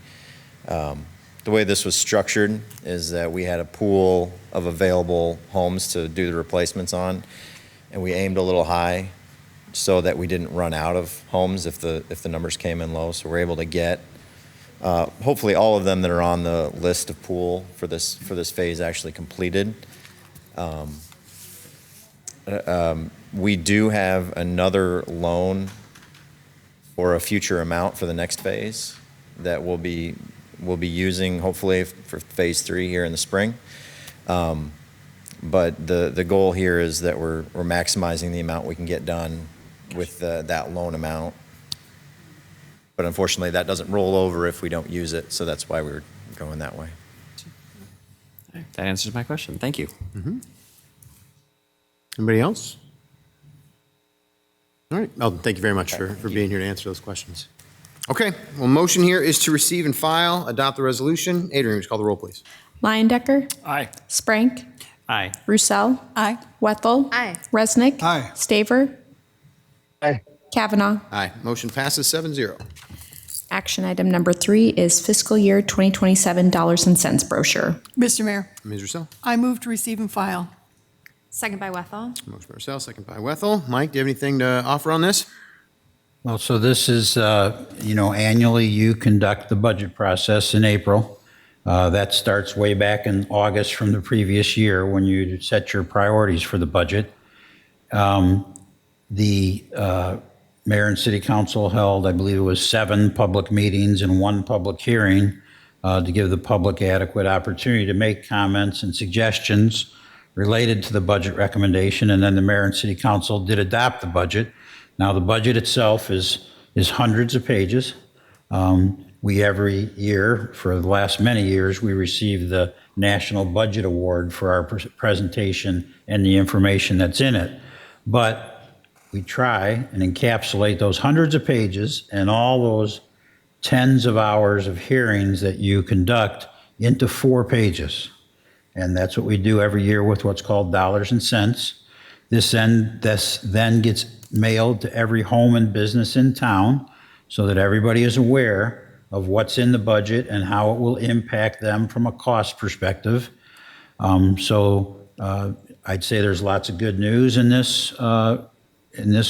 the way this was structured is that we had a pool of available homes to do the replacements on, and we aimed a little high so that we didn't run out of homes if the numbers came in low. So we're able to get hopefully all of them that are on the list of pool for this phase actually completed. We do have another loan for a future amount for the next phase that we'll be using hopefully for Phase 3 here in the spring. But the goal here is that we're maximizing the amount we can get done with that loan amount. But unfortunately, that doesn't roll over if we don't use it, so that's why we're going that way. That answers my question. Thank you. Mm-hmm. Anybody else? All right. Eldon, thank you very much for being here to answer those questions. Okay. Well, motion here is to receive and file, adopt the resolution. Adrian, would you call the roll, please? Leyendecker. Aye. Sprank. Aye. Roussel. Aye. Wethel. Aye. Resnick. Aye. Staver. Aye. Kavanaugh. Aye. Motion passes 7-0. Action item number 3 is fiscal year 2027 dollars and cents brochure. Mr. Mayor, Ms. Russell. I move to receive and file. Second by Wethel. Motion by Russell, second by Wethel. Mike, do you have anything to offer on this? Well, so this is, annually you conduct the budget process in April. That starts way back in August from the previous year when you set your priorities for the budget. The mayor and city council held, I believe it was 7 public meetings and 1 public hearing to give the public adequate opportunity to make comments and suggestions related to the budget recommendation. And then the mayor and city council did adopt the budget. Now, the budget itself is hundreds of pages. We every year, for the last many years, we receive the National Budget Award for our presentation and the information that's in it. But we try and encapsulate those hundreds of pages and all those tens of hours of hearings that you conduct into 4 pages. And that's what we do every year with what's called dollars and cents. This then gets mailed to every home and business in town so that everybody is aware of what's in the budget and how it will impact them from a cost perspective. I'd say there's lots of good news in this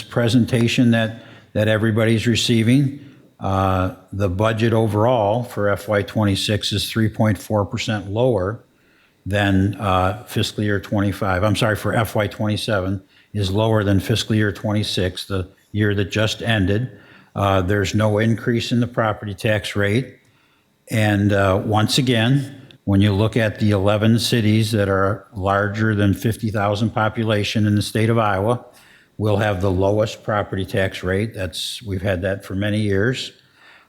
presentation that everybody's receiving. The budget overall for FY26 is 3.4% lower than fiscal year 25. I'm sorry, for FY27 is lower than fiscal year 26, the year that just ended. There's no increase in the property tax rate. And once again, when you look at the 11 cities that are larger than 50,000 population in the state of Iowa, we'll have the lowest property tax rate. We've had that for many years.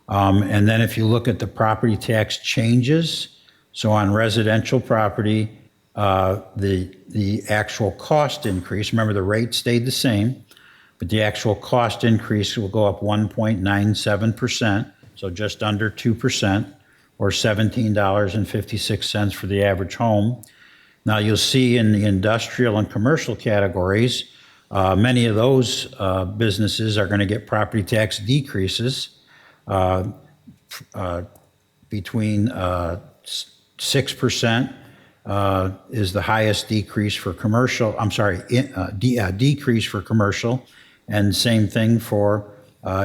And then if you look at the property tax changes, so on residential property, the actual cost increase, remember the rate stayed the same, but the actual cost increase will go up 1.97%, so just under 2%, or $17.56 for the average home. Now you'll see in the industrial and commercial categories, many of those businesses are going to get property tax decreases between 6% is the highest decrease for commercial, decrease for commercial, and same thing for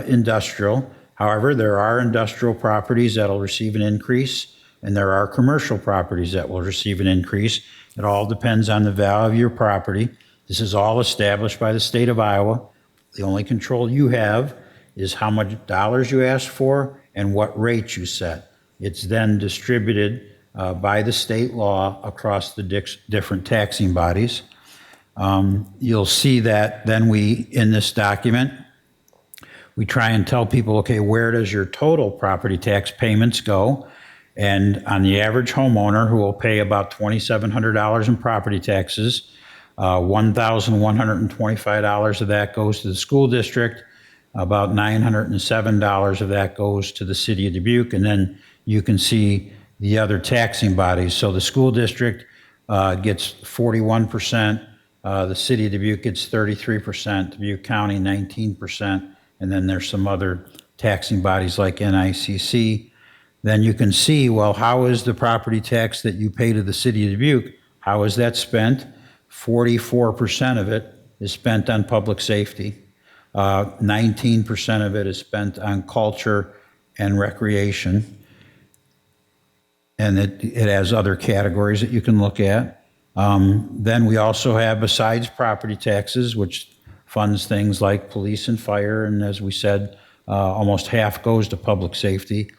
industrial. However, there are industrial properties that'll receive an increase, and there are commercial properties that will receive an increase. It all depends on the value of your property. This is all established by the state of Iowa. The only control you have is how much dollars you ask for and what rate you set. It's then distributed by the state law across the different taxing bodies. You'll see that then in this document, we try and tell people, okay, where does your total property tax payments go? And on the average homeowner who will pay about $2,700 in property taxes, $1,125 of that goes to the school district, about $907 of that goes to the city of Dubuque, and then you can see the other taxing bodies. So the school district gets 41%, the city of Dubuque gets 33%, Dubuque County 19%, and then there's some other taxing bodies like NICC. Then you can see, well, how is the property tax that you pay to the city of Dubuque, how is that spent? 44% of it is spent on public safety. 19% of it is spent on culture and recreation. And it has other categories that you can look at. Then we also have, besides property taxes, which funds things like police and fire, and as we said, almost half goes to public safety.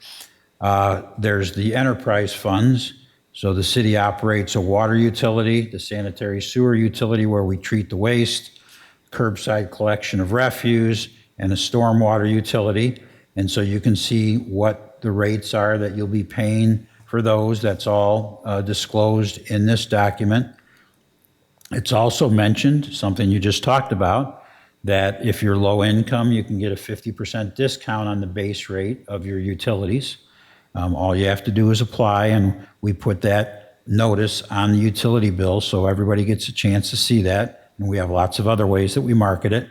There's the enterprise funds. So the city operates a water utility, the sanitary sewer utility where we treat the waste, curbside collection of refuse, and a stormwater utility. And so you can see what the rates are that you'll be paying for those. That's all disclosed in this document. It's also mentioned, something you just talked about, that if you're low income, you can get a 50% discount on the base rate of your utilities. All you have to do is apply, and we put that notice on the utility bill so everybody gets a chance to see that. And we have lots of other ways that we market it.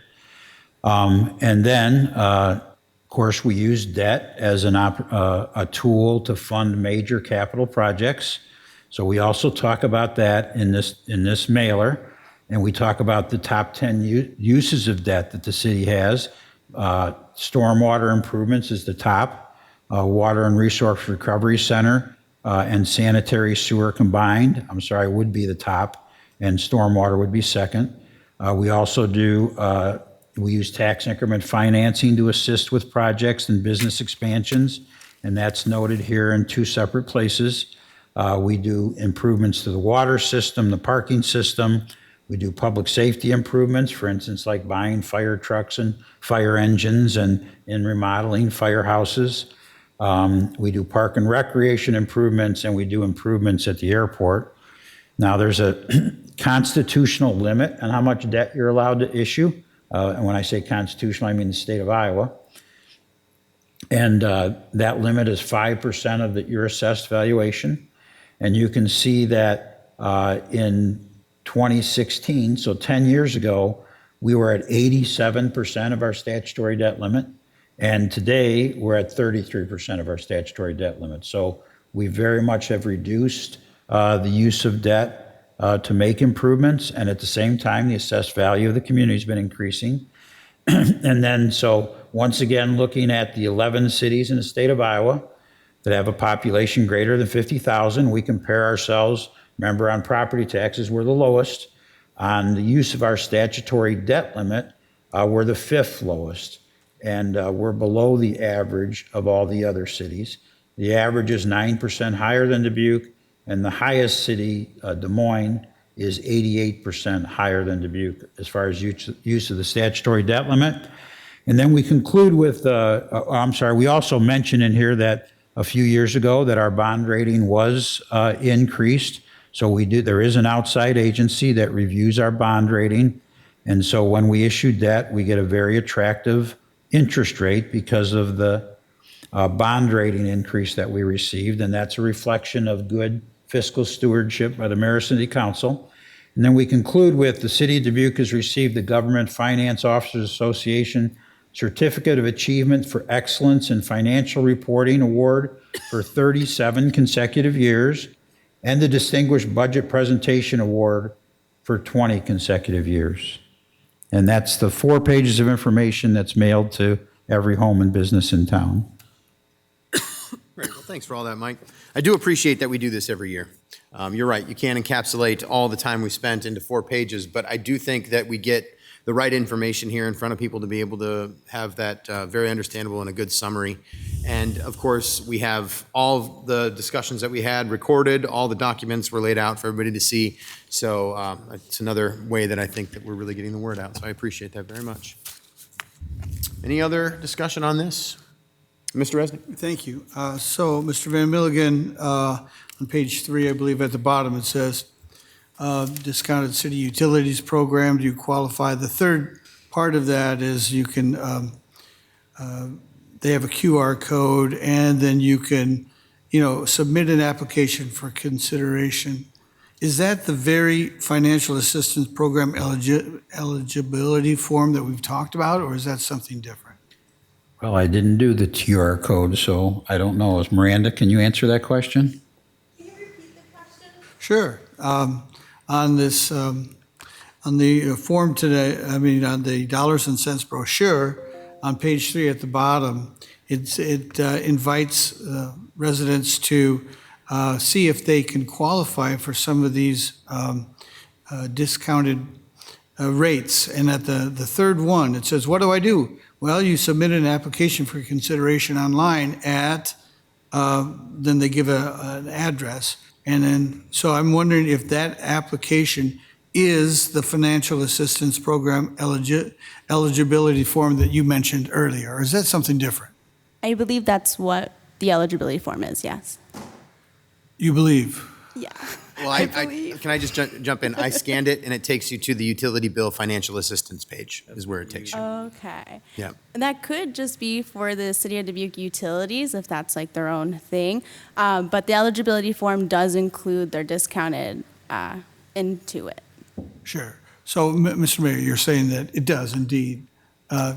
And then, of course, we use debt as a tool to fund major capital projects. So we also talk about that in this mailer, and we talk about the top 10 uses of debt that the city has. Stormwater improvements is the top, Water and Resource Recovery Center and sanitary sewer combined, would be the top, and stormwater would be second. We also we use tax increment financing to assist with projects and business expansions, and that's noted here in two separate places. We do improvements to the water system, the parking system. We do public safety improvements, for instance, like buying fire trucks and fire engines and remodeling firehouses. We do park and recreation improvements, and we do improvements at the airport. Now, there's a constitutional limit on how much debt you're allowed to issue. And when I say constitutional, I mean the state of Iowa. And that limit is 5% of your assessed valuation. And you can see that in 2016, so 10 years ago, we were at 87% of our statutory debt limit. And today, we're at 33% of our statutory debt limit. So we very much have reduced the use of debt to make improvements. And at the same time, the assessed value of the community has been increasing. And then, so once again, looking at the 11 cities in the state of Iowa that have a population greater than 50,000, we compare ourselves. Remember, on property taxes, we're the lowest. On the use of our statutory debt limit, we're the 5th lowest. And we're below the average of all the other cities. The average is 9% higher than Dubuque, and the highest city, Des Moines, is 88% higher than Dubuque as far as use of the statutory debt limit. And then we conclude with, we also mention in here that a few years ago that our bond rating was increased. So there is an outside agency that reviews our bond rating. And so when we issue debt, we get a very attractive interest rate because of the bond rating increase that we received. And that's a reflection of good fiscal stewardship by the Mayor City Council. And then we conclude with the City of Dubuque has received the Government Finance Officers Association Certificate of Achievement for Excellence in Financial Reporting Award for 37 consecutive years, and the Distinguished Budget Presentation Award for 20 consecutive years. And that's the 4 pages of information that's mailed to every home and business in town. Great. Well, thanks for all that, Mike. I do appreciate that we do this every year. You're right. You can't encapsulate all the time we spent into 4 pages, but I do think that we get the right information here in front of people to be able to have that very understandable and a good summary. And of course, we have all the discussions that we had recorded, all the documents were laid out for everybody to see. So it's another way that I think that we're really getting the word out. So I appreciate that very much. Any other discussion on this? Mr. Resnick? Thank you. So, Mr. Van Milligan, on page 3, I believe at the bottom, it says, discounted city utilities program, do you qualify? The third part of that is you can, they have a QR code, and then you can, submit an application for consideration. Is that the very financial assistance program eligibility form that we've talked about, or is that something different? Well, I didn't do the QR code, so I don't know. Miranda, can you answer that question? Can you repeat the question? Sure. On this, on the form today, on the dollars and cents brochure, on page 3 at the bottom, it invites residents to see if they can qualify for some of these discounted rates. And at the third one, it says, what do I do? Well, you submit an application for consideration online at, then they give an address. And then, so I'm wondering if that application is the financial assistance program eligibility form that you mentioned earlier, or is that something different? I believe that's what the eligibility form is, yes. You believe? Yeah. Well, can I just jump in? I scanned it, and it takes you to the utility bill financial assistance page is where it takes you. Okay. Yeah. And that could just be for the City of Dubuque utilities, if that's like their own thing. But the eligibility form does include their discounted into it. Sure. So, Mr. Mayor, you're saying that it does indeed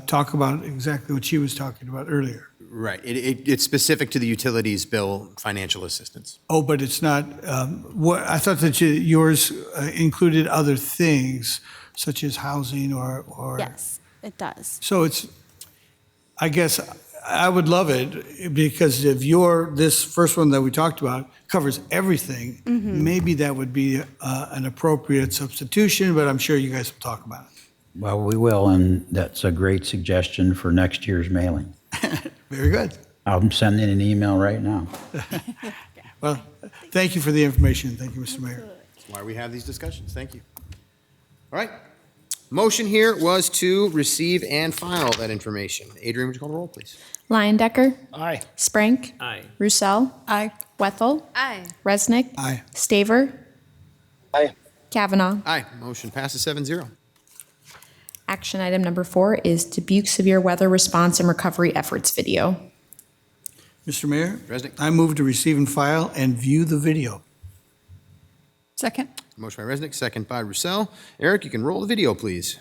talk about exactly what she was talking about earlier. Right. It's specific to the utilities bill financial assistance. Oh, but it's not, I thought that yours included other things, such as housing or. Yes, it does. So it's, I guess, I would love it, because if this first one that we talked about covers everything, maybe that would be an appropriate substitution, but I'm sure you guys will talk about it. Well, we will, and that's a great suggestion for next year's mailing. Very good. I'm sending an email right now. Well, thank you for the information. Thank you, Mr. Mayor. That's why we have these discussions. Thank you. All right. Motion here was to receive and file that information. Adrian, would you call the roll, please? Lyon-Decker. Aye. Sprank. Aye. Roussel. Aye. Wethel. Aye. Resnick. Aye. Staver. Aye. Kavanaugh. Aye. Motion passes 7-0. Action item number 4 is Dubuque Severe Weather Response and Recovery Efforts video. Mr. Mayor, Resnick. I move to receive and file and view the video. Second. Motion by Resnick, second by Roussel. Eric, you can roll the video, please.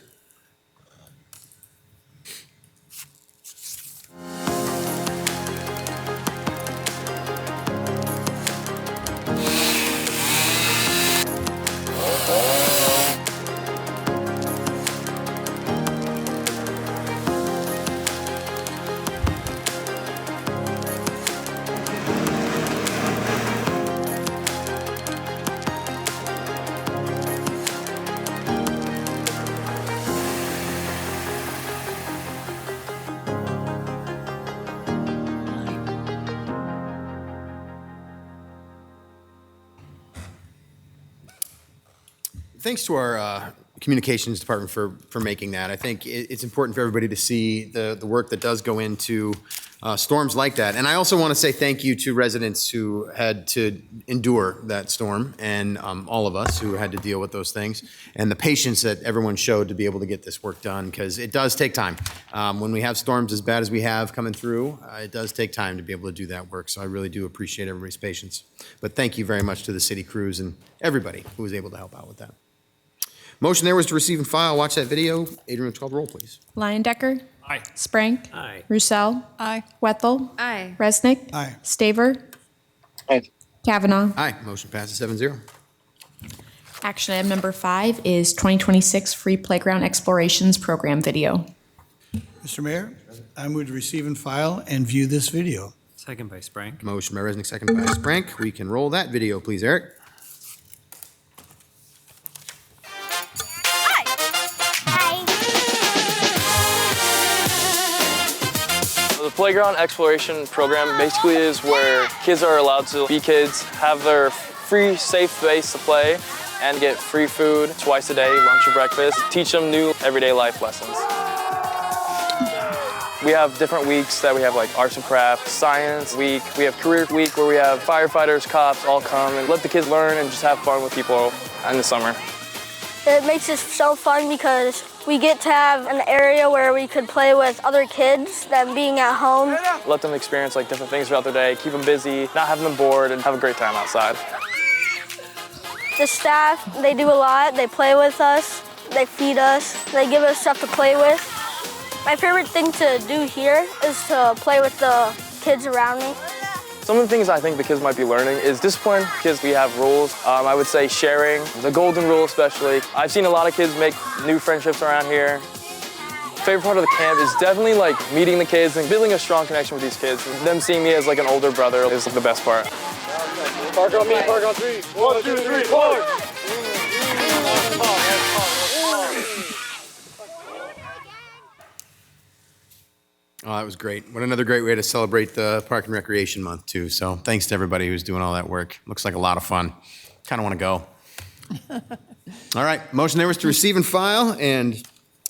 Thanks to our communications department for making that. I think it's important for everybody to see the work that does go into storms like that. And I also want to say thank you to residents who had to endure that storm, and all of us who had to deal with those things, and the patience that everyone showed to be able to get this work done, because it does take time. When we have storms as bad as we have coming through, it does take time to be able to do that work. So I really do appreciate everybody's patience. But thank you very much to the city crews and everybody who was able to help out with that. Motion there was to receive and file. Watch that video. Adrian, 12 roll, please. Lyon-Decker. Aye. Sprank. Aye. Roussel. Aye. Wethel. Aye. Resnick. Aye. Staver. Aye. Kavanaugh. Aye. Motion passes 7-0. Action item number 5 is 2026 Free Playground Explorations Program video. Mr. Mayor, I move to receive and file and view this video. Second by Sprank. Motion by Resnick, second by Sprank. We can roll that video, please, Eric. The Playground Exploration Program basically is where kids are allowed to be kids, have their free, safe space to play, and get free food twice a day, lunch or breakfast, teach them new everyday life lessons. We have different weeks that we have, like arts and crafts, science week, we have career week where we have firefighters, cops all come and let the kids learn and just have fun with people in the summer. It makes it so fun because we get to have an area where we could play with other kids than being at home. Let them experience like different things throughout their day, keep them busy, not have them bored, and have a great time outside. The staff, they do a lot. They play with us, they feed us, they give us stuff to play with. My favorite thing to do here is to play with the kids around me. Some of the things I think the kids might be learning is discipline, because we have rules. I would say sharing, the golden rule especially. I've seen a lot of kids make new friendships around here. Favorite part of the camp is definitely like meeting the kids and building a strong connection with these kids. Them seeing me as like an older brother is the best part. Park on me, park on 3. 1, 2, 3, park! Oh, that was great. What another great way to celebrate the Park and Recreation Month, too. So thanks to everybody who's doing all that work. Looks like a lot of fun. Kind of want to go. All right. Motion there was to receive and file and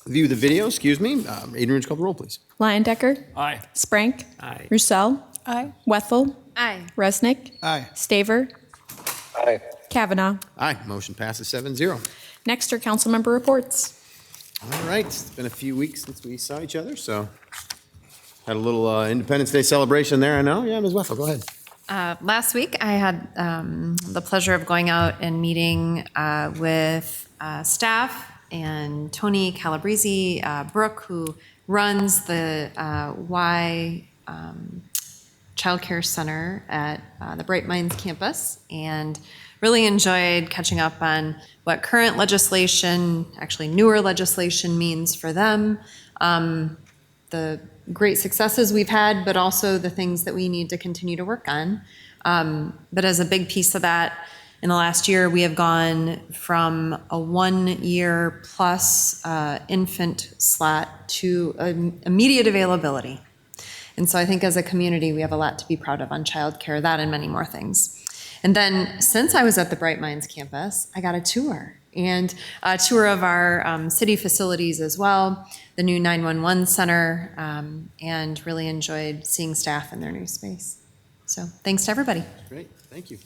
view the video. Excuse me. Adrian, would you call the roll, please? Lyon-Decker. Aye. Sprank. Aye. Roussel. Aye. Wethel. Aye. Resnick. Aye. Staver. Aye. Kavanaugh. Aye. Motion passes 7-0. Next are council member reports. All right. It's been a few weeks since we saw each other, so had a little Independence Day celebration there, I know. Yeah, Ms. Wethel, go ahead. Last week, I had the pleasure of going out and meeting with staff, and Tony Calabrese, Brooke, who runs the Y Child Care Center at the Bright Minds campus, and really enjoyed catching up on what current legislation, actually newer legislation, means for them, the great successes we've had, but also the things that we need to continue to work on. But as a big piece of that, in the last year, we have gone from a 1 year plus infant slot to immediate availability. And so I think as a community, we have a lot to be proud of on childcare, that and many more things. And then since I was at the Bright Minds campus, I got a tour, and a tour of our city facilities as well, the new 911 center, and really enjoyed seeing staff in their new space. So thanks to everybody. Great, thank you.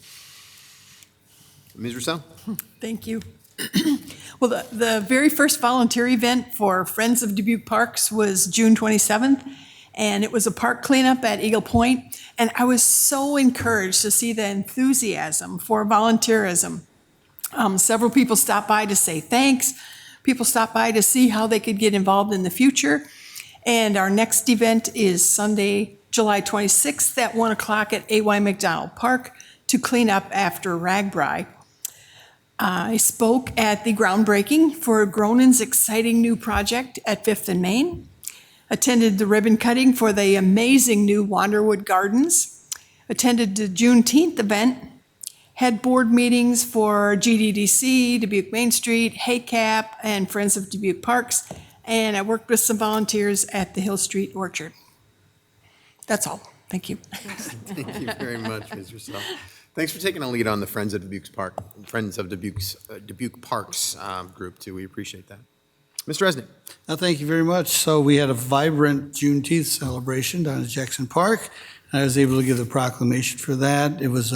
Ms. Rousseau? Thank you. Well, the very first volunteer event for Friends of Dubuque Parks was June 27th, and it was a park cleanup at Eagle Point, and I was so encouraged to see the enthusiasm for volunteerism. Several people stopped by to say thanks. People stopped by to see how they could get involved in the future, and our next event is Sunday, July 26th at 1 o'clock at A.Y. McDonald Park to clean up after Ragbri. I spoke at the groundbreaking for Gronin's exciting new project at 5th and Main, attended the ribbon cutting for the amazing new Wanderwood Gardens, attended the Juneteenth event, had board meetings for GDDC, Dubuque Main Street, HACAP, and Friends of Dubuque Parks, and I worked with some volunteers at the Hill Street Orchard. That's all. Thank you. Thank you very much, Ms. Rousseau. Thanks for taking a lead on the Friends of Dubuque Parks group too. We appreciate that. Mr. Resnick. Thank you very much. So we had a vibrant Juneteenth celebration down at Jackson Park. I was able to give the proclamation for that. It was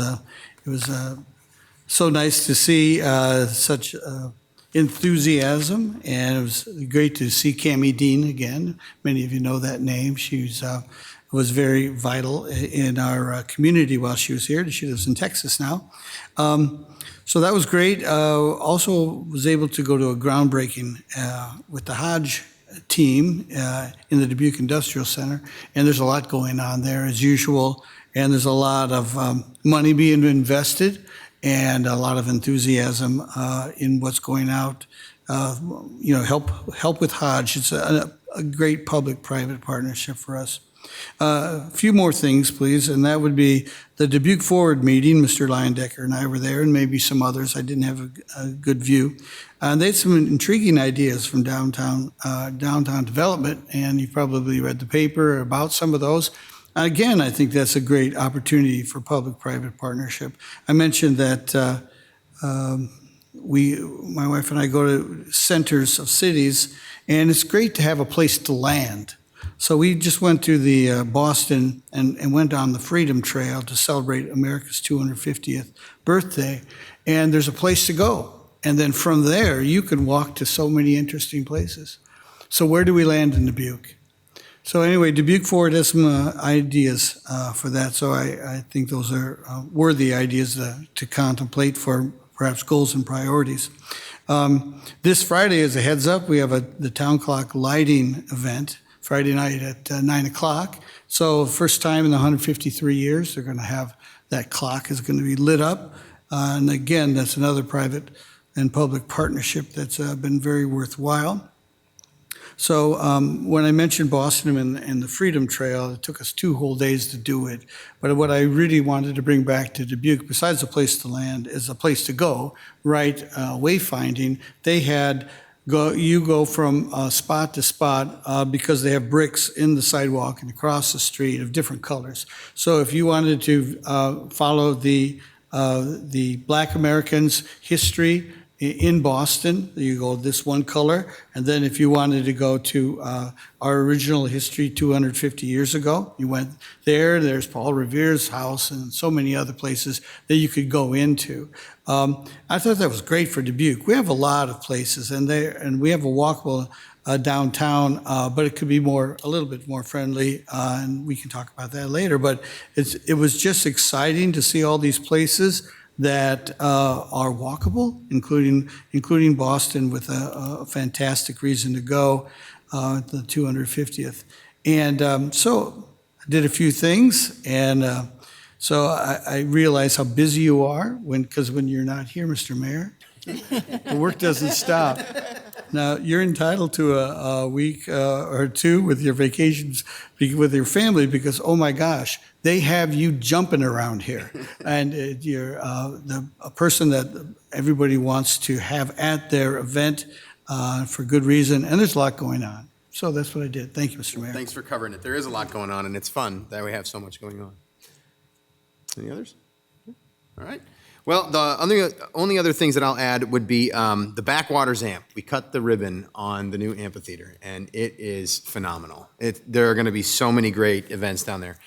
so nice to see such enthusiasm, and it was great to see Cammie Dean again. Many of you know that name. She was very vital in our community while she was here. She lives in Texas now. So that was great. Also was able to go to a groundbreaking with the Hodge team in the Dubuque Industrial Center, and there's a lot going on there as usual, and there's a lot of money being invested and a lot of enthusiasm in what's going out. Help with Hodge. It's a great public-private partnership for us. A few more things, please, and that would be the Dubuque Forward meeting. Mr. Leyendecker and I were there, and maybe some others. I didn't have a good view. They had some intriguing ideas from downtown development, and you probably read the paper about some of those. Again, I think that's a great opportunity for public-private partnership. I mentioned that my wife and I go to centers of cities, and it's great to have a place to land. So we just went to the Boston and went on the Freedom Trail to celebrate America's 250th birthday, and there's a place to go. And then from there, you can walk to so many interesting places. So where do we land in Dubuque? So anyway, Dubuque Forward has some ideas for that, so I think those are worthy ideas to contemplate for perhaps goals and priorities. This Friday, as a heads up, we have the town clock lighting event Friday night at 9 o'clock. So first time in 153 years, they're going to have that clock is going to be lit up. And again, that's another private and public partnership that's been very worthwhile. So when I mentioned Boston and the Freedom Trail, it took us 2 whole days to do it. But what I really wanted to bring back to Dubuque, besides a place to land, is a place to go, right? Wayfinding. They had you go from spot to spot because they have bricks in the sidewalk and across the street of different colors. So if you wanted to follow the Black Americans' history in Boston, you go this one color, and then if you wanted to go to our original history 250 years ago, you went there. There's Paul Revere's house and so many other places that you could go into. I thought that was great for Dubuque. We have a lot of places, and we have a walkable downtown, but it could be a little bit more friendly, and we can talk about that later. But it was just exciting to see all these places that are walkable, including Boston with a fantastic reason to go, the 250th. And so I did a few things, and so I realize how busy you are because when you're not here, Mr. Mayor, the work doesn't stop. Now, you're entitled to a week or two with your vacations with your family because, oh my gosh, they have you jumping around here. And you're a person that everybody wants to have at their event for good reason, and there's a lot going on. So that's what I did. Thank you, Mr. Mayor. Thanks for covering it. There is a lot going on, and it's fun that we have so much going on. Any others? All right. Well, the only other things that I'll add would be the Backwaters Amp. We cut the ribbon on the new amphitheater, and it is phenomenal. There are going to be so many great events down there.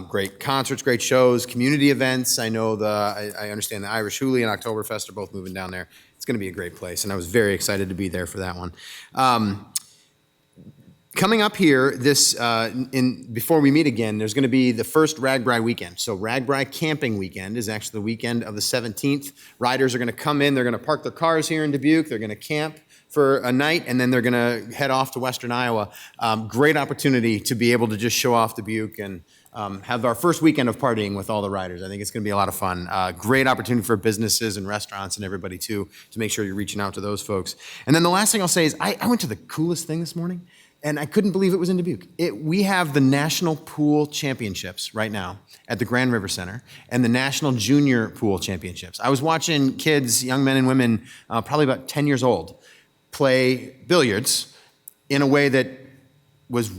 Great concerts, great shows, community events. I know I understand the Irish Hoolie and Oktoberfest are both moving down there. It's going to be a great place, and I was very excited to be there for that one. Coming up here, before we meet again, there's going to be the first RAGBRAI weekend. So RAGBRAI Camping Weekend is actually the weekend of the 17th. Riders are going to come in, they're going to park their cars here in Dubuque, they're going to camp for a night, and then they're going to head off to Western Iowa. Great opportunity to be able to just show off Dubuque and have our first weekend of partying with all the riders. I think it's going to be a lot of fun. Great opportunity for businesses and restaurants and everybody too, to make sure you're reaching out to those folks. And then the last thing I'll say is I went to the coolest thing this morning. And I couldn't believe it was in Dubuque. We have the National Pool Championships right now at the Grand River Center and the National Junior Pool Championships. I was watching kids, young men and women, probably about 10 years old, play billiards in a way that was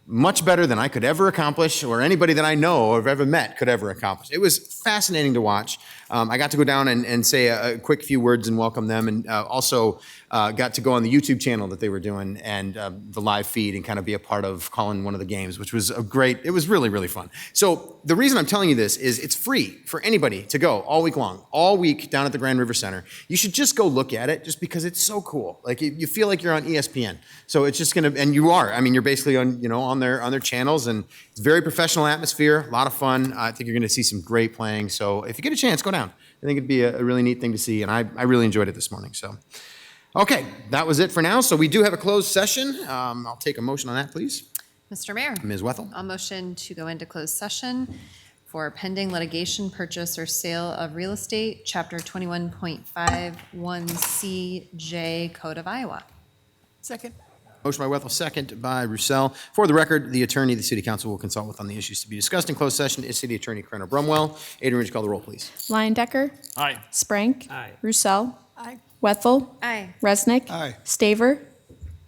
much better than I could ever accomplish or anybody that I know or have ever met could ever accomplish. It was fascinating to watch. I got to go down and say a quick few words and welcome them, and also got to go on the YouTube channel that they were doing and the live feed and kind of be a part of calling one of the games, which was it was really, really fun. So the reason I'm telling you this is it's free for anybody to go all week long, all week down at the Grand River Center. You should just go look at it just because it's so cool. Like you feel like you're on ESPN. So it's just going to, and you are, I mean, you're basically on their channels, and it's a very professional atmosphere, a lot of fun. I think you're going to see some great playing. So if you get a chance, go down. I think it'd be a really neat thing to see, and I really enjoyed it this morning. So, okay, that was it for now. So we do have a closed session. I'll take a motion on that, please. Mr. Mayor. Ms. Wethel. A motion to go into closed session for pending litigation, purchase, or sale of real estate, Chapter 21.51CJ Code of Iowa. Second. Motion by Wethel, second by Roussel. For the record, the attorney the City Council will consult with on the issues to be discussed in closed session is City Attorney Corona Brumwell. Adrian, would you call the roll, please? Lyon-Decker. Aye. Sprank. Aye. Roussel. Aye. Wethel. Aye. Resnick. Aye. Staver.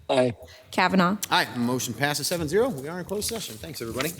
Aye. Kavanaugh. Aye. Motion passes 7-0. We are in closed session. Thanks, everybody.